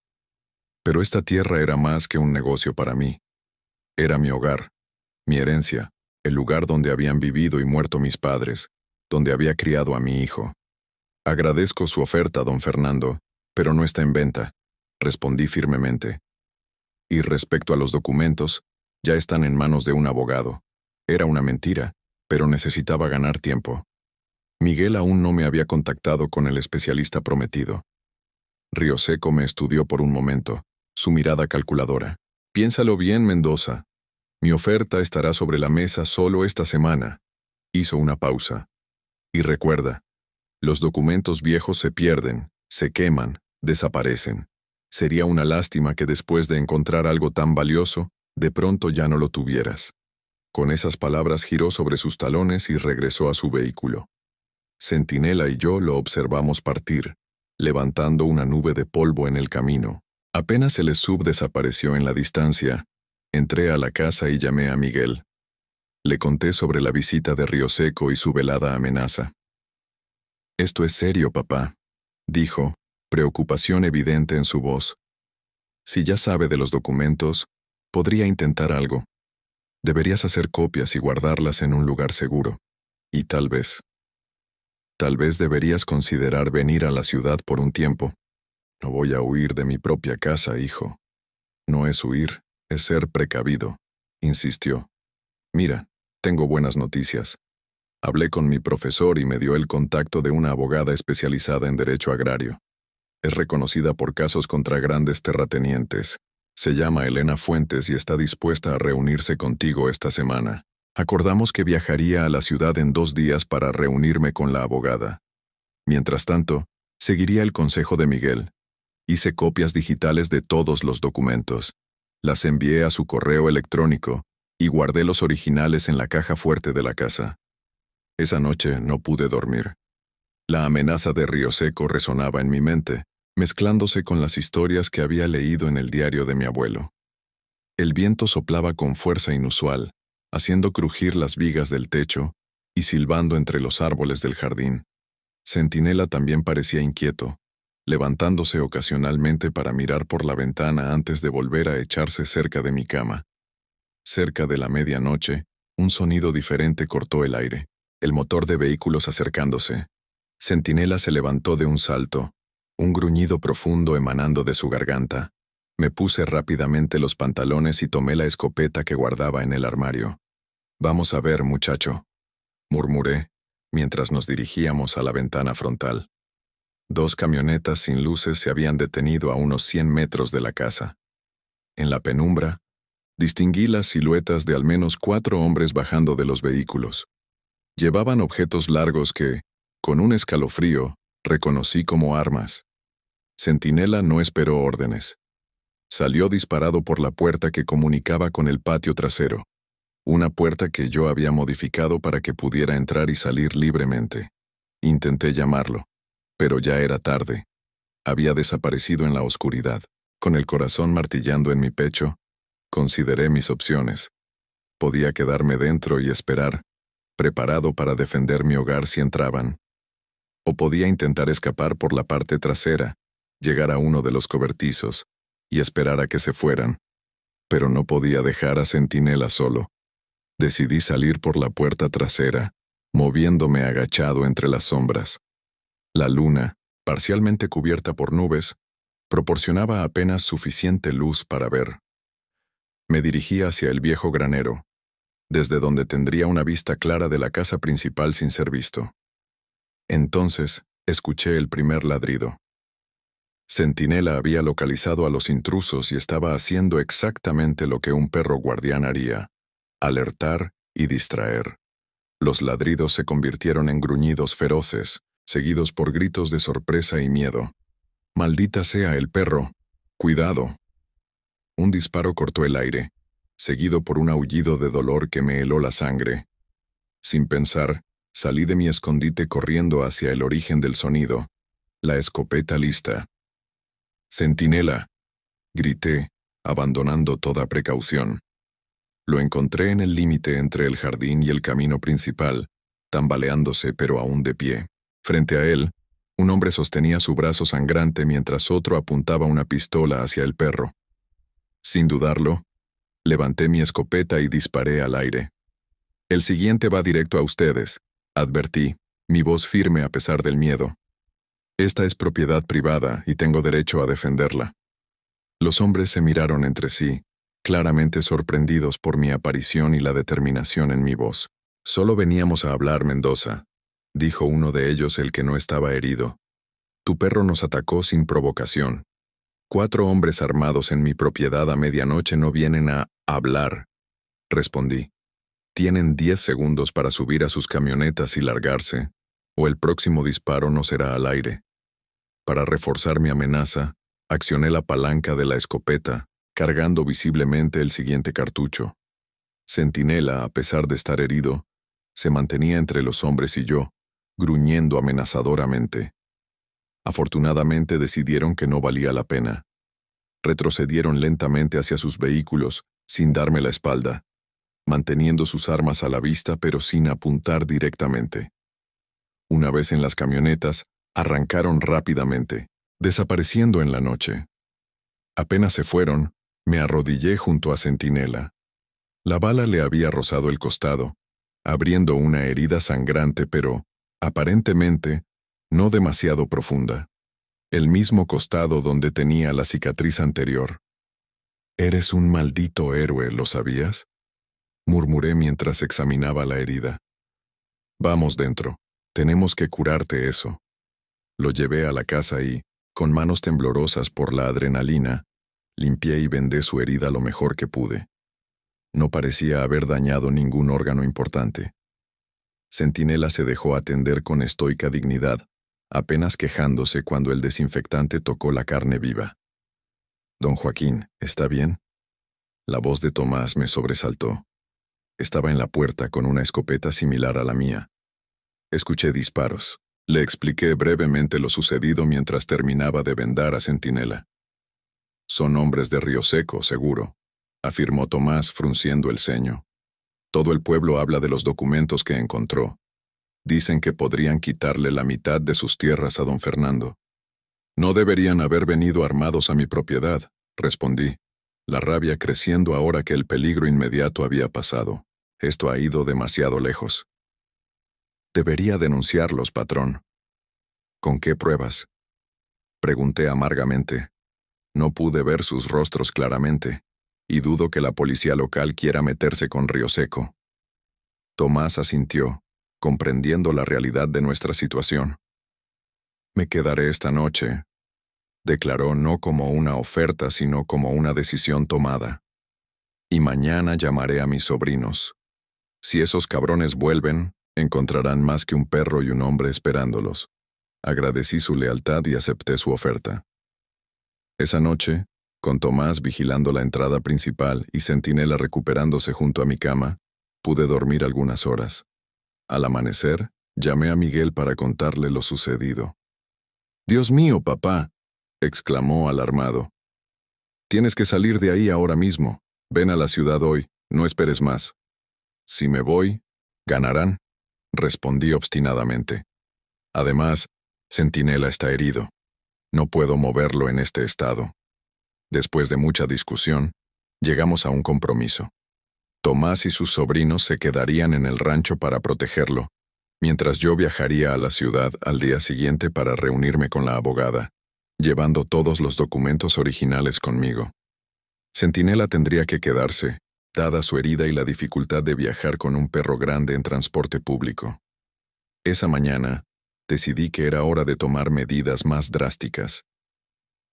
Pero esta tierra era más que un negocio para mí. Era mi hogar, mi herencia, el lugar donde habían vivido y muerto mis padres, donde había criado a mi hijo. Agradezco su oferta, don Fernando, pero no está en venta, respondí firmemente. Y respecto a los documentos, ya están en manos de un abogado. Era una mentira, pero necesitaba ganar tiempo. Miguel aún no me había contactado con el especialista prometido. Rioseco me estudió por un momento, su mirada calculadora. Piénsalo bien, Mendoza. Mi oferta estará sobre la mesa solo esta semana. Hizo una pausa. Y recuerda, los documentos viejos se pierden, se queman, desaparecen. Sería una lástima que después de encontrar algo tan valioso, de pronto ya no lo tuvieras. Con esas palabras giró sobre sus talones y regresó a su vehículo. Centinela y yo lo observamos partir, levantando una nube de polvo en el camino. Apenas el sub desapareció en la distancia, entré a la casa y llamé a Miguel. Le conté sobre la visita de Rioseco y su velada amenaza. «Esto es serio, papá», dijo, preocupación evidente en su voz. «Si ya sabe de los documentos, podría intentar algo. Deberías hacer copias y guardarlas en un lugar seguro. Y tal vez deberías considerar venir a la ciudad por un tiempo. No voy a huir de mi propia casa, hijo. No es huir, es ser precavido», insistió. «Mira, tengo buenas noticias. Hablé con mi profesor y me dio el contacto de una abogada especializada en derecho agrario. Es reconocida por casos contra grandes terratenientes. Se llama Elena Fuentes y está dispuesta a reunirse contigo esta semana. Acordamos que viajaría a la ciudad en 2 días para reunirme con la abogada. Mientras tanto, seguiría el consejo de Miguel. Hice copias digitales de todos los documentos. Las envié a su correo electrónico y guardé los originales en la caja fuerte de la casa. Esa noche no pude dormir. La amenaza de Rioseco resonaba en mi mente, mezclándose con las historias que había leído en el diario de mi abuelo. El viento soplaba con fuerza inusual, haciendo crujir las vigas del techo y silbando entre los árboles del jardín. Centinela también parecía inquieto, levantándose ocasionalmente para mirar por la ventana antes de volver a echarse cerca de mi cama. Cerca de la medianoche, un sonido diferente cortó el aire. El motor de vehículos acercándose. Centinela se levantó de un salto, un gruñido profundo emanando de su garganta. Me puse rápidamente los pantalones y tomé la escopeta que guardaba en el armario. «Vamos a ver, muchacho», murmuré, mientras nos dirigíamos a la ventana frontal. 2 camionetas sin luces se habían detenido a unos 100 metros de la casa. En la penumbra, distinguí las siluetas de al menos 4 hombres bajando de los vehículos. Llevaban objetos largos que, con un escalofrío, reconocí como armas. Centinela no esperó órdenes. Salió disparado por la puerta que comunicaba con el patio trasero, una puerta que yo había modificado para que pudiera entrar y salir libremente. Intenté llamarlo, pero ya era tarde. Había desaparecido en la oscuridad. Con el corazón martillando en mi pecho, consideré mis opciones. Podía quedarme dentro y esperar, preparado para defender mi hogar si entraban. O podía intentar escapar por la parte trasera, llegar a uno de los cobertizos y esperar a que se fueran. pero no podía dejar a Centinela solo. Decidí salir por la puerta trasera, moviéndome agachado entre las sombras. La luna, parcialmente cubierta por nubes, proporcionaba apenas suficiente luz para ver. Me dirigí hacia el viejo granero, desde donde tendría una vista clara de la casa principal sin ser visto. Entonces, escuché el primer ladrido. Centinela había localizado a los intrusos y estaba haciendo exactamente lo que un perro guardián haría: alertar y distraer. Los ladridos se convirtieron en gruñidos feroces, seguidos por gritos de sorpresa y miedo. «¡Maldita sea el perro! ¡Cuidado!». Un disparo cortó el aire, seguido por un aullido de dolor que me heló la sangre. Sin pensar, salí de mi escondite corriendo hacia el origen del sonido, la escopeta lista. «¡Centinela!», grité, abandonando toda precaución. Lo encontré en el límite entre el jardín y el camino principal, tambaleándose pero aún de pie. Frente a él, un hombre sostenía su brazo sangrante mientras otro apuntaba una pistola hacia el perro. Sin dudarlo, levanté mi escopeta y disparé al aire. «El siguiente va directo a ustedes», advertí, mi voz firme a pesar del miedo. «Esta es propiedad privada y tengo derecho a defenderla». Los hombres se miraron entre sí, claramente sorprendidos por mi aparición y la determinación en mi voz. «Solo veníamos a hablar, Mendoza», dijo uno de ellos, el que no estaba herido. «Tu perro nos atacó sin provocación. 4 hombres armados en mi propiedad a medianoche no vienen a hablar», respondí. «Tienen 10 segundos para subir a sus camionetas y largarse, o el próximo disparo no será al aire». Para reforzar mi amenaza, accioné la palanca de la escopeta, cargando visiblemente el siguiente cartucho. Centinela, a pesar de estar herido, se mantenía entre los hombres y yo, gruñendo amenazadoramente. Afortunadamente decidieron que no valía la pena. Retrocedieron lentamente hacia sus vehículos, sin darme la espalda, manteniendo sus armas a la vista pero sin apuntar directamente. Una vez en las camionetas, arrancaron rápidamente, desapareciendo en la noche. Apenas se fueron, me arrodillé junto a Centinela. La bala le había rozado el costado, abriendo una herida sangrante pero, aparentemente, no demasiado profunda. El mismo costado donde tenía la cicatriz anterior. «Eres un maldito héroe, ¿lo sabías?», murmuré mientras examinaba la herida. «Vamos dentro, tenemos que curarte eso». Lo llevé a la casa y, con manos temblorosas por la adrenalina, limpié y vendé su herida lo mejor que pude. No parecía haber dañado ningún órgano importante. Centinela se dejó atender con estoica dignidad, apenas quejándose cuando el desinfectante tocó la carne viva. «Don Joaquín, ¿está bien?». La voz de Tomás me sobresaltó. Estaba en la puerta con una escopeta similar a la mía. Escuché disparos. Le expliqué brevemente lo sucedido mientras terminaba de vendar a Centinela. «Son hombres de Río Seco, seguro», afirmó Tomás frunciendo el ceño. «Todo el pueblo habla de los documentos que encontró. Dicen que podrían quitarle la mitad de sus tierras a don Fernando». «No deberían haber venido armados a mi propiedad», respondí, la rabia creciendo ahora que el peligro inmediato había pasado. Esto ha ido demasiado lejos. «Debería denunciarlos, patrón». «¿Con qué pruebas?», pregunté amargamente. No pude ver sus rostros claramente, y dudo que la policía local quiera meterse con Río Seco. Tomás asintió, comprendiendo la realidad de nuestra situación. «Me quedaré esta noche», declaró, no como una oferta sino como una decisión tomada. «Y mañana llamaré a mis sobrinos. Si esos cabrones vuelven, encontrarán más que un perro y un hombre esperándolos». Agradecí su lealtad y acepté su oferta. Esa noche, con Tomás vigilando la entrada principal y Centinela recuperándose junto a mi cama, pude dormir algunas horas. Al amanecer, llamé a Miguel para contarle lo sucedido. «Dios mío, papá», exclamó alarmado. «Tienes que salir de ahí ahora mismo. Ven a la ciudad hoy, no esperes más». «Si me voy, ganarán», respondí obstinadamente. «Además, Centinela está herido. No puedo moverlo en este estado». Después de mucha discusión, Llegamos a un compromiso. Tomás y sus sobrinos se quedarían en el rancho para protegerlo, mientras yo viajaría a la ciudad al día siguiente para reunirme con la abogada, llevando todos los documentos originales conmigo. Centinela tendría que quedarse, dada su herida y la dificultad de viajar con un perro grande en transporte público. Esa mañana, decidí que era hora de tomar medidas más drásticas.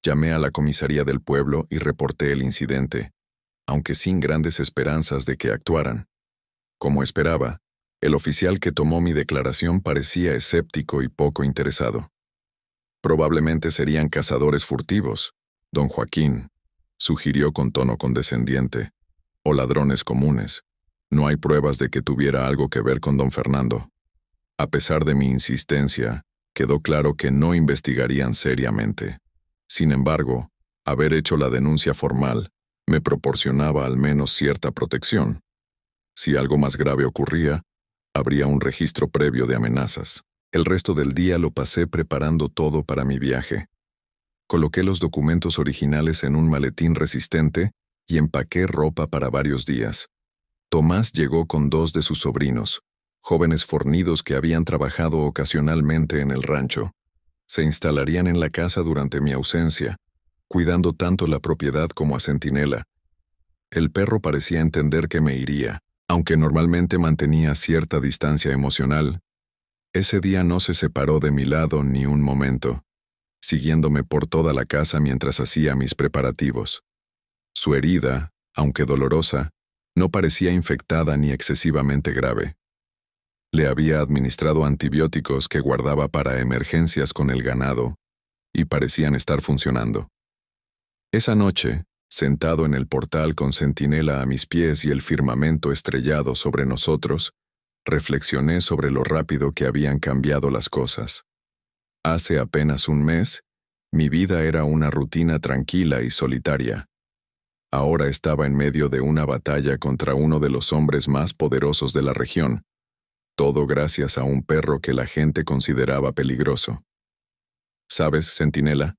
Llamé a la comisaría del pueblo y reporté el incidente, aunque sin grandes esperanzas de que actuaran. Como esperaba, el oficial que tomó mi declaración parecía escéptico y poco interesado. Probablemente serían cazadores furtivos, don Joaquín, sugirió con tono condescendiente, o ladrones comunes. No hay pruebas de que tuviera algo que ver con don Fernando. A pesar de mi insistencia, quedó claro que no investigarían seriamente. Sin embargo, haber hecho la denuncia formal me proporcionaba al menos cierta protección. Si algo más grave ocurría, habría un registro previo de amenazas. El resto del día lo pasé preparando todo para mi viaje. Coloqué los documentos originales en un maletín resistente y empaqué ropa para varios días. Tomás llegó con 2 de sus sobrinos, jóvenes fornidos que habían trabajado ocasionalmente en el rancho. Se instalarían en la casa durante mi ausencia, cuidando tanto la propiedad como a Centinela. El perro parecía entender que me iría, aunque normalmente mantenía cierta distancia emocional. Ese día no se separó de mi lado ni un momento, siguiéndome por toda la casa mientras hacía mis preparativos. Su herida, aunque dolorosa, no parecía infectada ni excesivamente grave. Le había administrado antibióticos que guardaba para emergencias con el ganado, y parecían estar funcionando. Esa noche, sentado en el portal con Centinela a mis pies y el firmamento estrellado sobre nosotros, reflexioné sobre lo rápido que habían cambiado las cosas. Hace apenas un mes, mi vida era una rutina tranquila y solitaria. Ahora estaba en medio de una batalla contra uno de los hombres más poderosos de la región, todo gracias a un perro que la gente consideraba peligroso. ¿Sabes, Centinela?,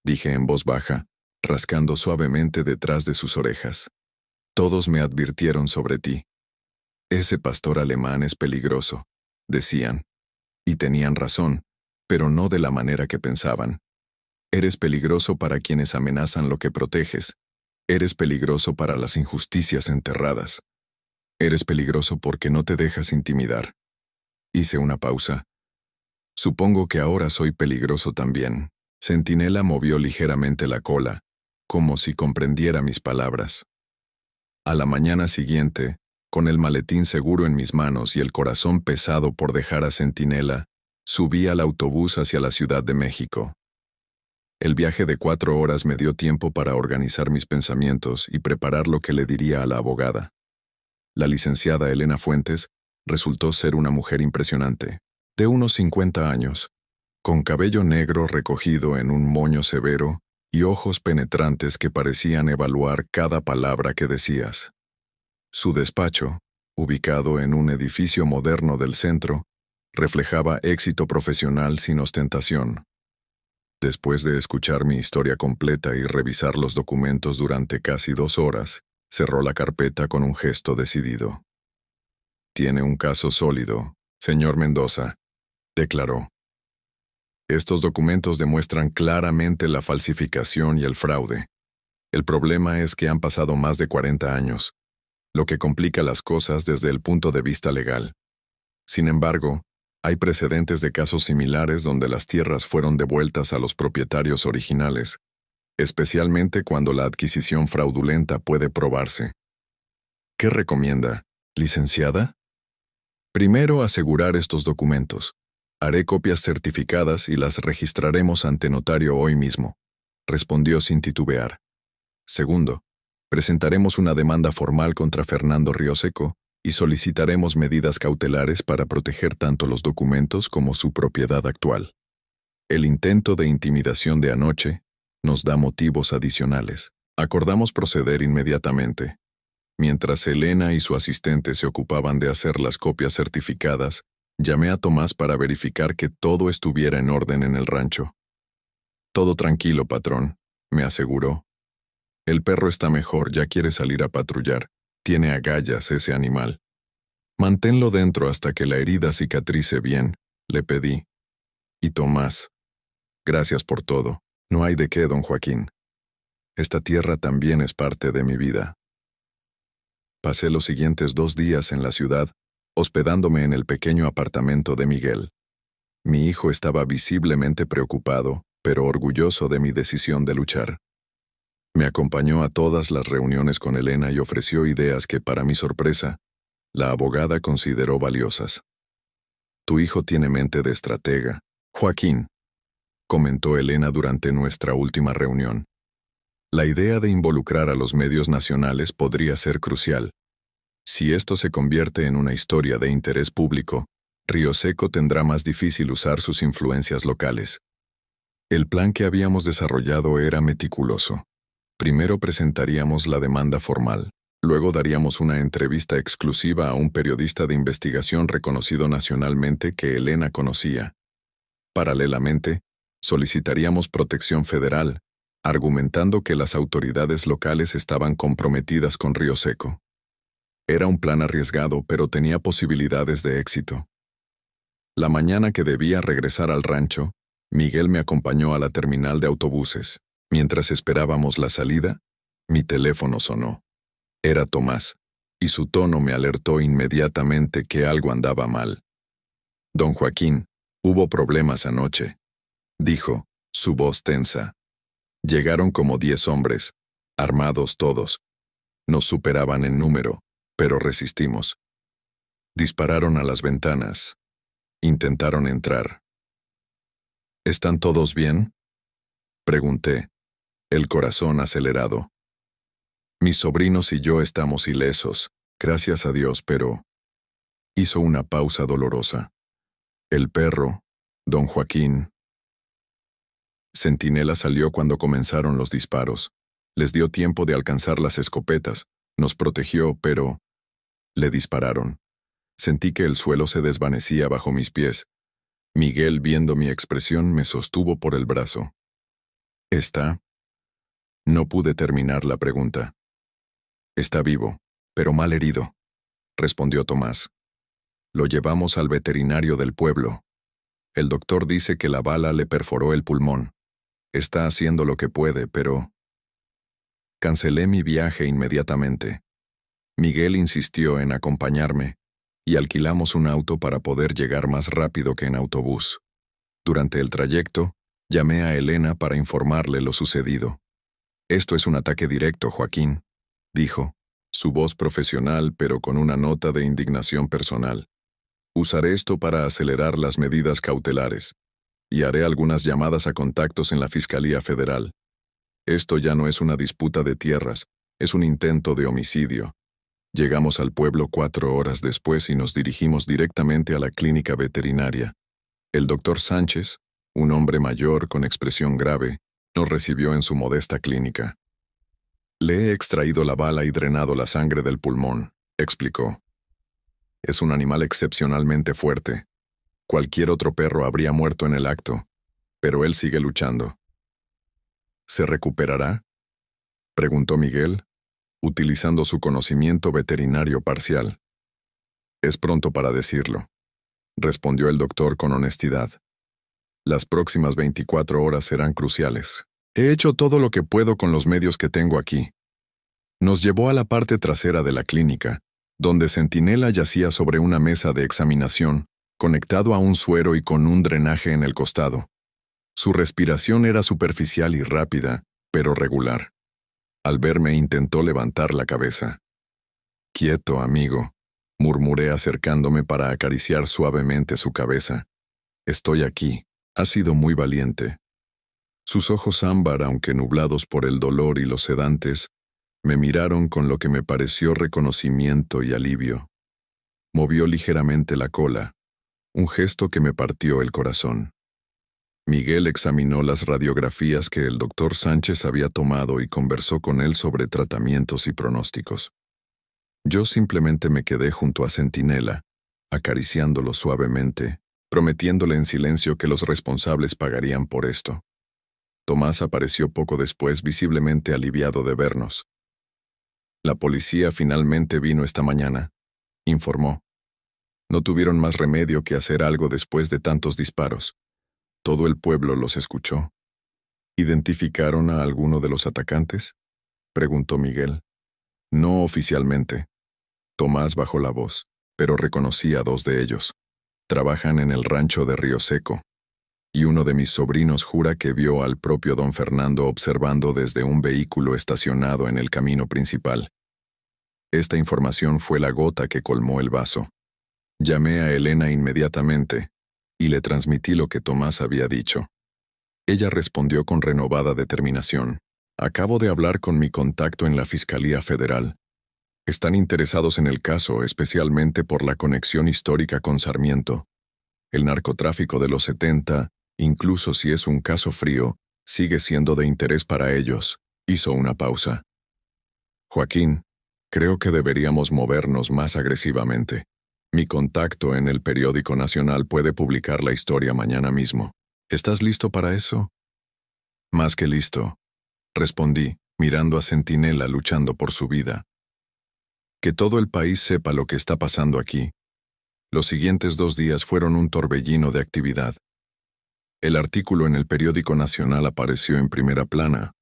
dije en voz baja, rascando suavemente detrás de sus orejas. Todos me advirtieron sobre ti. Ese pastor alemán es peligroso, decían. Y tenían razón, pero no de la manera que pensaban. Eres peligroso para quienes amenazan lo que proteges. Eres peligroso para las injusticias enterradas. Eres peligroso porque no te dejas intimidar. Hice una pausa. Supongo que ahora soy peligroso también. Centinela movió ligeramente la cola, como si comprendiera mis palabras. A la mañana siguiente, con el maletín seguro en mis manos y el corazón pesado por dejar a Centinela, subí al autobús hacia la Ciudad de México. El viaje de 4 horas me dio tiempo para organizar mis pensamientos y preparar lo que le diría a la abogada. La licenciada Elena Fuentes resultó ser una mujer impresionante, de unos 50 años, con cabello negro recogido en un moño severo y ojos penetrantes que parecían evaluar cada palabra que decías. Su despacho, ubicado en un edificio moderno del centro, reflejaba éxito profesional sin ostentación. Después de escuchar mi historia completa y revisar los documentos durante casi 2 horas, cerró la carpeta con un gesto decidido. «Tiene un caso sólido, señor Mendoza», declaró. «Estos documentos demuestran claramente la falsificación y el fraude. El problema es que han pasado más de 40 años, lo que complica las cosas desde el punto de vista legal. Sin embargo, hay precedentes de casos similares donde las tierras fueron devueltas a los propietarios originales, especialmente cuando la adquisición fraudulenta puede probarse. ¿Qué recomienda, licenciada?» «Primero, asegurar estos documentos. Haré copias certificadas y las registraremos ante notario hoy mismo», respondió sin titubear. «Segundo, presentaremos una demanda formal contra Fernando Rioseco y solicitaremos medidas cautelares para proteger tanto los documentos como su propiedad actual. El intento de intimidación de anoche nos da motivos adicionales. Acordamos proceder inmediatamente. Mientras Elena y su asistente se ocupaban de hacer las copias certificadas, llamé a Tomás para verificar que todo estuviera en orden en el rancho. «Todo tranquilo, patrón», me aseguró. El perro está mejor, ya quiere salir a patrullar. Tiene agallas ese animal. Manténlo dentro hasta que la herida cicatrice bien, le pedí. Y Tomás, gracias por todo. No hay de qué, don Joaquín. Esta tierra también es parte de mi vida. Pasé los siguientes 2 días en la ciudad, hospedándome en el pequeño apartamento de Miguel. Mi hijo estaba visiblemente preocupado, pero orgulloso de mi decisión de luchar. Me acompañó a todas las reuniones con Elena y ofreció ideas que, para mi sorpresa, la abogada consideró valiosas. Tu hijo tiene mente de estratega, Joaquín, comentó Elena durante nuestra última reunión. La idea de involucrar a los medios nacionales podría ser crucial. Si esto se convierte en una historia de interés público, Río Seco tendrá más difícil usar sus influencias locales. El plan que habíamos desarrollado era meticuloso. Primero presentaríamos la demanda formal, luego daríamos una entrevista exclusiva a un periodista de investigación reconocido nacionalmente que Elena conocía. Paralelamente, solicitaríamos protección federal, argumentando que las autoridades locales estaban comprometidas con Río Seco. Era un plan arriesgado, pero tenía posibilidades de éxito. La mañana que debía regresar al rancho, Miguel me acompañó a la terminal de autobuses. Mientras esperábamos la salida, mi teléfono sonó. Era Tomás, y su tono me alertó inmediatamente que algo andaba mal. Don Joaquín, hubo problemas anoche, dijo, su voz tensa. Llegaron como 10 hombres, armados todos. Nos superaban en número, pero resistimos. Dispararon a las ventanas. Intentaron entrar. ¿Están todos bien?, pregunté, el corazón acelerado. Mis sobrinos y yo estamos ilesos, gracias a Dios, pero... Hizo una pausa dolorosa. El perro, don Joaquín. Centinela salió cuando comenzaron los disparos. Les dio tiempo de alcanzar las escopetas. Nos protegió, pero... Le dispararon. Sentí que el suelo se desvanecía bajo mis pies. Miguel, viendo mi expresión, me sostuvo por el brazo. ¿Está? No pude terminar la pregunta. Está vivo, pero mal herido, respondió Tomás. Lo llevamos al veterinario del pueblo. El doctor dice que la bala le perforó el pulmón. Está haciendo lo que puede, pero... Cancelé mi viaje inmediatamente. Miguel insistió en acompañarme, y alquilamos un auto para poder llegar más rápido que en autobús. Durante el trayecto, llamé a Elena para informarle lo sucedido. Esto es un ataque directo, Joaquín, dijo, su voz profesional pero con una nota de indignación personal. Usaré esto para acelerar las medidas cautelares, y haré algunas llamadas a contactos en la Fiscalía Federal. Esto ya no es una disputa de tierras, es un intento de homicidio. Llegamos al pueblo 4 horas después y nos dirigimos directamente a la clínica veterinaria. El doctor Sánchez, un hombre mayor con expresión grave, nos recibió en su modesta clínica. Le he extraído la bala y drenado la sangre del pulmón, explicó. Es un animal excepcionalmente fuerte. Cualquier otro perro habría muerto en el acto, pero él sigue luchando. ¿Se recuperará?, preguntó Miguel, utilizando su conocimiento veterinario parcial. Es pronto para decirlo, respondió el doctor con honestidad. Las próximas 24 horas serán cruciales. He hecho todo lo que puedo con los medios que tengo aquí. Nos llevó a la parte trasera de la clínica, donde Centinela yacía sobre una mesa de examinación, conectado a un suero y con un drenaje en el costado. Su respiración era superficial y rápida, pero regular. Al verme intentó levantar la cabeza. Quieto, amigo, murmuré acercándome para acariciar suavemente su cabeza. Estoy aquí. Ha sido muy valiente. Sus ojos ámbar, aunque nublados por el dolor y los sedantes, me miraron con lo que me pareció reconocimiento y alivio. Movió ligeramente la cola, un gesto que me partió el corazón. Miguel examinó las radiografías que el doctor Sánchez había tomado y conversó con él sobre tratamientos y pronósticos. Yo simplemente me quedé junto a Centinela, acariciándolo suavemente, prometiéndole en silencio que los responsables pagarían por esto. Tomás apareció poco después, visiblemente aliviado de vernos. La policía finalmente vino esta mañana, informó. No tuvieron más remedio que hacer algo después de tantos disparos. Todo el pueblo los escuchó. ¿Identificaron a alguno de los atacantes?, preguntó Miguel. No oficialmente. Tomás bajó la voz, pero reconocí a 2 de ellos. Trabajan en el rancho de Río Seco. Y uno de mis sobrinos jura que vio al propio don Fernando observando desde un vehículo estacionado en el camino principal. Esta información fue la gota que colmó el vaso. Llamé a Elena inmediatamente y le transmití lo que Tomás había dicho. Ella respondió con renovada determinación. Acabo de hablar con mi contacto en la Fiscalía Federal. Están interesados en el caso, especialmente por la conexión histórica con Sarmiento. El narcotráfico de los 70, incluso si es un caso frío, sigue siendo de interés para ellos. Hizo una pausa. Joaquín, creo que deberíamos movernos más agresivamente. Mi contacto en el periódico nacional puede publicar la historia mañana mismo. ¿Estás listo para eso? Más que listo, respondí, mirando a Centinela luchando por su vida. Que todo el país sepa lo que está pasando aquí. Los siguientes 2 días fueron un torbellino de actividad. El artículo en el periódico nacional apareció en primera plana,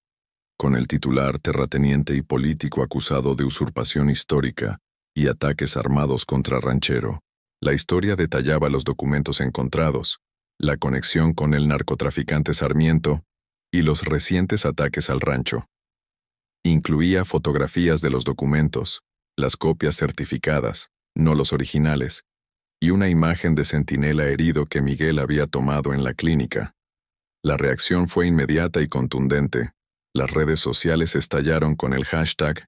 con el titular terrateniente y político acusado de usurpación histórica y ataques armados contra ranchero. La historia detallaba los documentos encontrados, la conexión con el narcotraficante Sarmiento y los recientes ataques al rancho. Incluía fotografías de los documentos, las copias certificadas, no los originales, y una imagen de Centinela herido que Miguel había tomado en la clínica. La reacción fue inmediata y contundente. Las redes sociales estallaron con el hashtag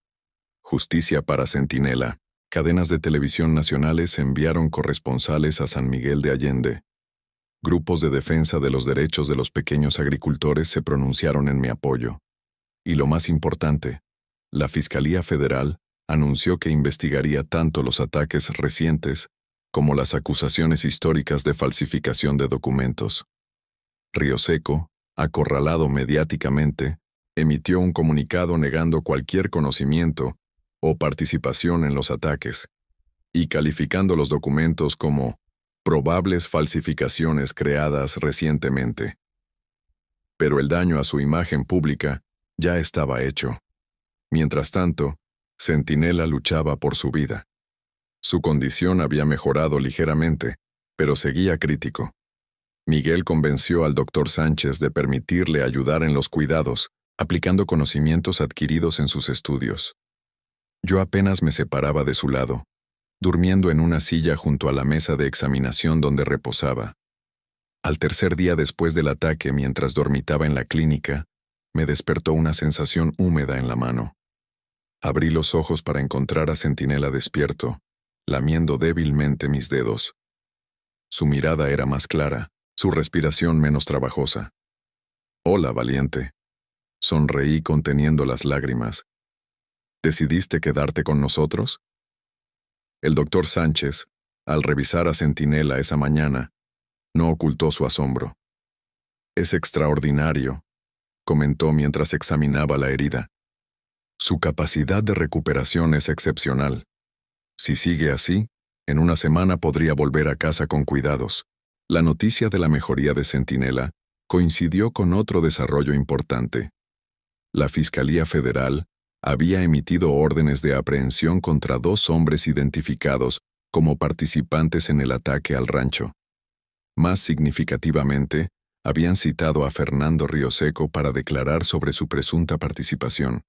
Justicia para Centinela. Cadenas de televisión nacionales enviaron corresponsales a San Miguel de Allende. Grupos de defensa de los derechos de los pequeños agricultores se pronunciaron en mi apoyo. Y lo más importante, la Fiscalía Federal anunció que investigaría tanto los ataques recientes como las acusaciones históricas de falsificación de documentos. Río Seco, acorralado mediáticamente, emitió un comunicado negando cualquier conocimiento o participación en los ataques, y calificando los documentos como probables falsificaciones creadas recientemente. Pero el daño a su imagen pública ya estaba hecho. Mientras tanto, Centinela luchaba por su vida. Su condición había mejorado ligeramente, pero seguía crítico. Miguel convenció al doctor Sánchez de permitirle ayudar en los cuidados, aplicando conocimientos adquiridos en sus estudios. Yo apenas me separaba de su lado, durmiendo en una silla junto a la mesa de examinación donde reposaba. Al tercer día después del ataque, mientras dormitaba en la clínica, me despertó una sensación húmeda en la mano. Abrí los ojos para encontrar a Centinela despierto, lamiendo débilmente mis dedos. Su mirada era más clara, su respiración menos trabajosa. «Hola, valiente». Sonreí conteniendo las lágrimas. ¿Decidiste quedarte con nosotros? El doctor Sánchez, al revisar a Centinela esa mañana, no ocultó su asombro. «Es extraordinario», comentó mientras examinaba la herida. «Su capacidad de recuperación es excepcional. Si sigue así, en una semana podría volver a casa con cuidados». La noticia de la mejoría de Centinela coincidió con otro desarrollo importante. La Fiscalía Federal había emitido órdenes de aprehensión contra 2 hombres identificados como participantes en el ataque al rancho. Más significativamente, habían citado a Fernando Río Seco para declarar sobre su presunta participación.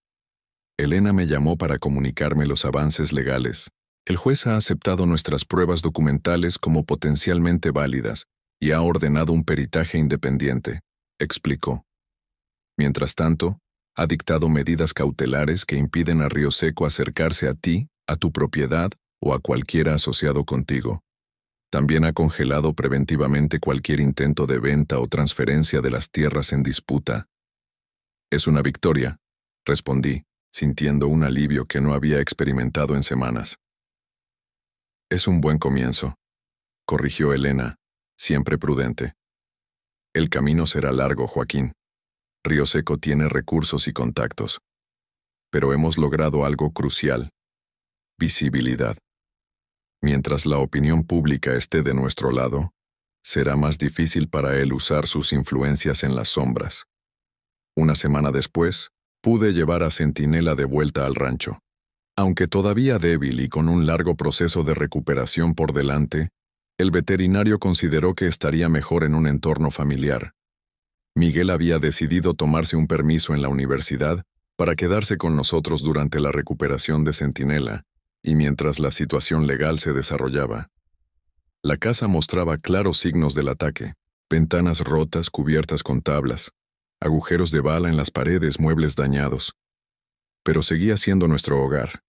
Elena me llamó para comunicarme los avances legales. El juez ha aceptado nuestras pruebas documentales como potencialmente válidas y ha ordenado un peritaje independiente, explicó. Mientras tanto, ha dictado medidas cautelares que impiden a Río Seco acercarse a ti, a tu propiedad o a cualquiera asociado contigo. También ha congelado preventivamente cualquier intento de venta o transferencia de las tierras en disputa. Es una victoria, respondí, sintiendo un alivio que no había experimentado en semanas. Es un buen comienzo, corrigió Elena, siempre prudente. El camino será largo, Joaquín. Río Seco tiene recursos y contactos. Pero hemos logrado algo crucial: visibilidad. Mientras la opinión pública esté de nuestro lado, será más difícil para él usar sus influencias en las sombras. Una semana después, pude llevar a Centinela de vuelta al rancho. Aunque todavía débil y con un largo proceso de recuperación por delante, el veterinario consideró que estaría mejor en un entorno familiar. Miguel había decidido tomarse un permiso en la universidad para quedarse con nosotros durante la recuperación de Centinela y mientras la situación legal se desarrollaba. La casa mostraba claros signos del ataque: ventanas rotas cubiertas con tablas, agujeros de bala en las paredes, muebles dañados. Pero seguía siendo nuestro hogar.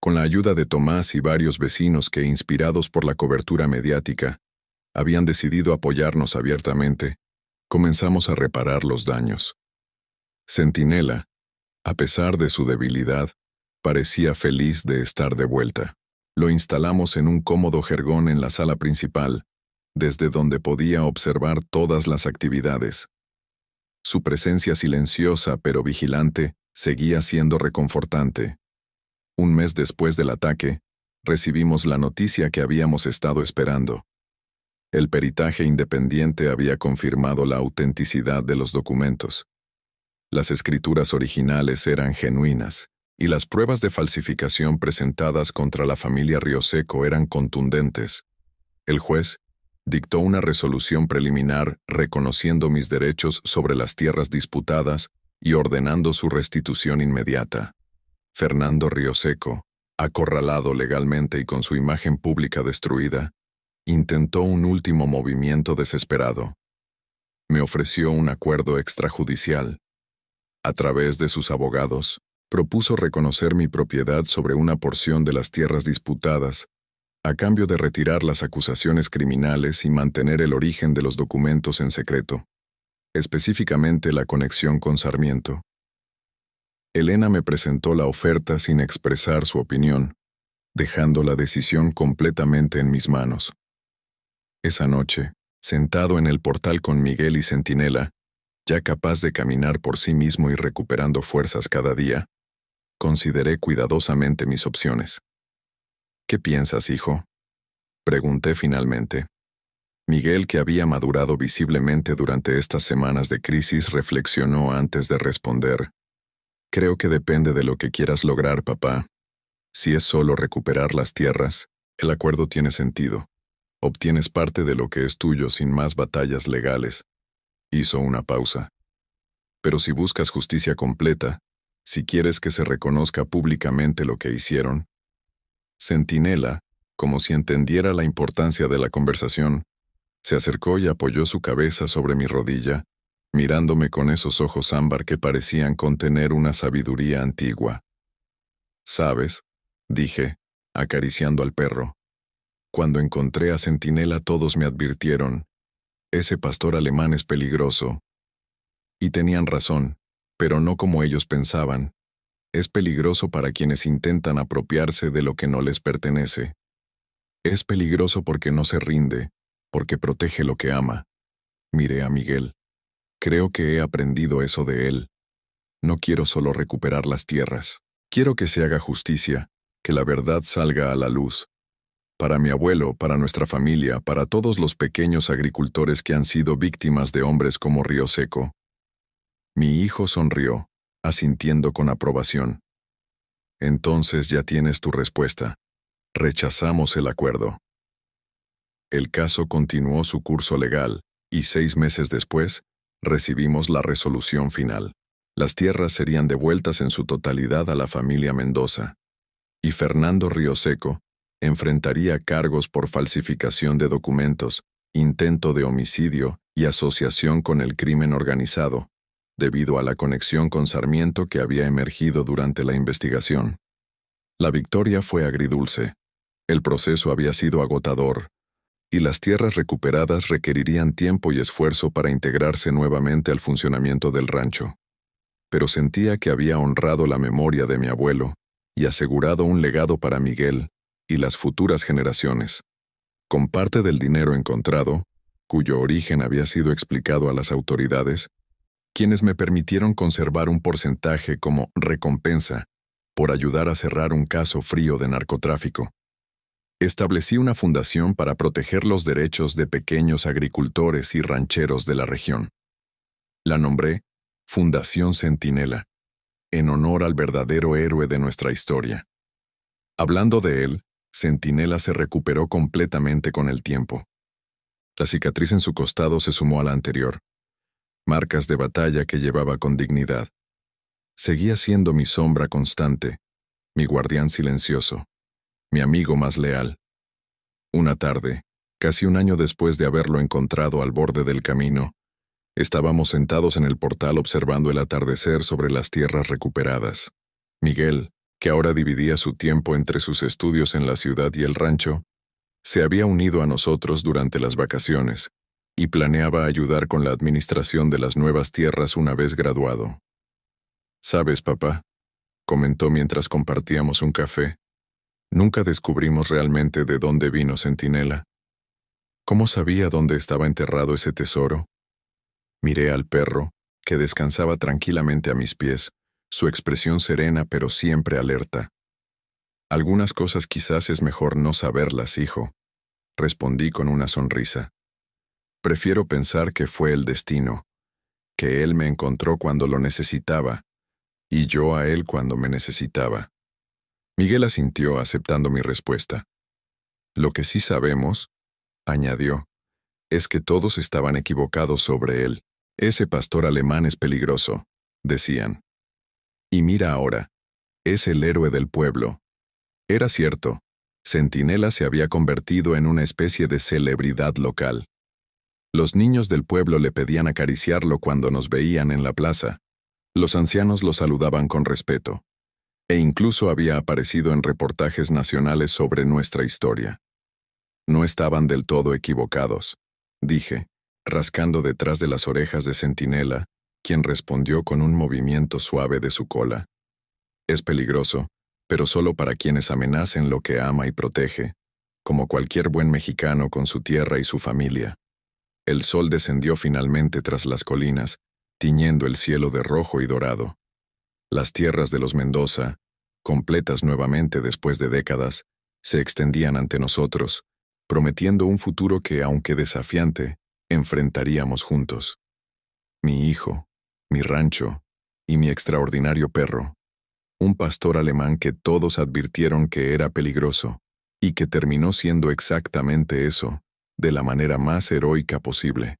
Con la ayuda de Tomás y varios vecinos que, inspirados por la cobertura mediática, habían decidido apoyarnos abiertamente, comenzamos a reparar los daños. Centinela, a pesar de su debilidad, parecía feliz de estar de vuelta. Lo instalamos en un cómodo jergón en la sala principal, desde donde podía observar todas las actividades. Su presencia silenciosa pero vigilante seguía siendo reconfortante. Un mes después del ataque, recibimos la noticia que habíamos estado esperando. El peritaje independiente había confirmado la autenticidad de los documentos. Las escrituras originales eran genuinas, y las pruebas de falsificación presentadas contra la familia Río Seco eran contundentes. El juez dictó una resolución preliminar reconociendo mis derechos sobre las tierras disputadas y ordenando su restitución inmediata. Fernando Río Seco, acorralado legalmente y con su imagen pública destruida, intentó un último movimiento desesperado. Me ofreció un acuerdo extrajudicial. A través de sus abogados, propuso reconocer mi propiedad sobre una porción de las tierras disputadas, a cambio de retirar las acusaciones criminales y mantener el origen de los documentos en secreto, específicamente la conexión con Sarmiento. Elena me presentó la oferta sin expresar su opinión, dejando la decisión completamente en mis manos. Esa noche, sentado en el portal con Miguel y Centinela, ya capaz de caminar por sí mismo y recuperando fuerzas cada día, consideré cuidadosamente mis opciones. ¿Qué piensas, hijo?, pregunté finalmente. Miguel, que había madurado visiblemente durante estas semanas de crisis, reflexionó antes de responder. Creo que depende de lo que quieras lograr, papá. Si es solo recuperar las tierras, el acuerdo tiene sentido. Obtienes parte de lo que es tuyo sin más batallas legales. Hizo una pausa. Pero si buscas justicia completa, si quieres que se reconozca públicamente lo que hicieron. Centinela, como si entendiera la importancia de la conversación, se acercó y apoyó su cabeza sobre mi rodilla, mirándome con esos ojos ámbar que parecían contener una sabiduría antigua. ¿Sabes?, dije, acariciando al perro. Cuando encontré a Centinela todos me advirtieron: ese pastor alemán es peligroso. Y tenían razón, pero no como ellos pensaban. Es peligroso para quienes intentan apropiarse de lo que no les pertenece. Es peligroso porque no se rinde, porque protege lo que ama. Miré a Miguel. Creo que he aprendido eso de él. No quiero solo recuperar las tierras. Quiero que se haga justicia, que la verdad salga a la luz. Para mi abuelo, para nuestra familia, para todos los pequeños agricultores que han sido víctimas de hombres como Río Seco. Mi hijo sonrió, asintiendo con aprobación. Entonces ya tienes tu respuesta. Rechazamos el acuerdo. El caso continuó su curso legal, y 6 meses después, recibimos la resolución final. Las tierras serían devueltas en su totalidad a la familia Mendoza. Y Fernando Río Seco enfrentaría cargos por falsificación de documentos, intento de homicidio y asociación con el crimen organizado, debido a la conexión con Sarmiento que había emergido durante la investigación. La victoria fue agridulce. El proceso había sido agotador, y las tierras recuperadas requerirían tiempo y esfuerzo para integrarse nuevamente al funcionamiento del rancho. Pero sentía que había honrado la memoria de mi abuelo y asegurado un legado para Miguel y las futuras generaciones. Con parte del dinero encontrado, cuyo origen había sido explicado a las autoridades, quienes me permitieron conservar un porcentaje como recompensa por ayudar a cerrar un caso frío de narcotráfico. Establecí una fundación para proteger los derechos de pequeños agricultores y rancheros de la región. La nombré Fundación Centinela, en honor al verdadero héroe de nuestra historia. Hablando de él, Centinela se recuperó completamente con el tiempo. La cicatriz en su costado se sumó a la anterior, marcas de batalla que llevaba con dignidad. Seguía siendo mi sombra constante, mi guardián silencioso, mi amigo más leal. Una tarde, casi un año después de haberlo encontrado al borde del camino, estábamos sentados en el portal observando el atardecer sobre las tierras recuperadas. Miguel, que ahora dividía su tiempo entre sus estudios en la ciudad y el rancho, se había unido a nosotros durante las vacaciones y planeaba ayudar con la administración de las nuevas tierras una vez graduado. «¿Sabes, papá?», comentó mientras compartíamos un café. «Nunca descubrimos realmente de dónde vino Centinela. ¿Cómo sabía dónde estaba enterrado ese tesoro?». Miré al perro, que descansaba tranquilamente a mis pies, su expresión serena pero siempre alerta. «Algunas cosas quizás es mejor no saberlas, hijo», respondí con una sonrisa. «Prefiero pensar que fue el destino, que él me encontró cuando lo necesitaba, y yo a él cuando me necesitaba». Miguel asintió aceptando mi respuesta. «Lo que sí sabemos», añadió, «es que todos estaban equivocados sobre él. Ese pastor alemán es peligroso», decían. «Y mira ahora, es el héroe del pueblo». Era cierto, Centinela se había convertido en una especie de celebridad local. Los niños del pueblo le pedían acariciarlo cuando nos veían en la plaza. Los ancianos lo saludaban con respeto. E incluso había aparecido en reportajes nacionales sobre nuestra historia. «No estaban del todo equivocados», dije, rascando detrás de las orejas de Centinela, quien respondió con un movimiento suave de su cola. «Es peligroso, pero solo para quienes amenacen lo que ama y protege, como cualquier buen mexicano con su tierra y su familia». El sol descendió finalmente tras las colinas, tiñendo el cielo de rojo y dorado. Las tierras de los Mendoza, completas nuevamente después de décadas, se extendían ante nosotros, prometiendo un futuro que, aunque desafiante, enfrentaríamos juntos. Mi hijo, mi rancho y mi extraordinario perro. Un pastor alemán que todos advirtieron que era peligroso, y que terminó siendo exactamente eso, de la manera más heroica posible.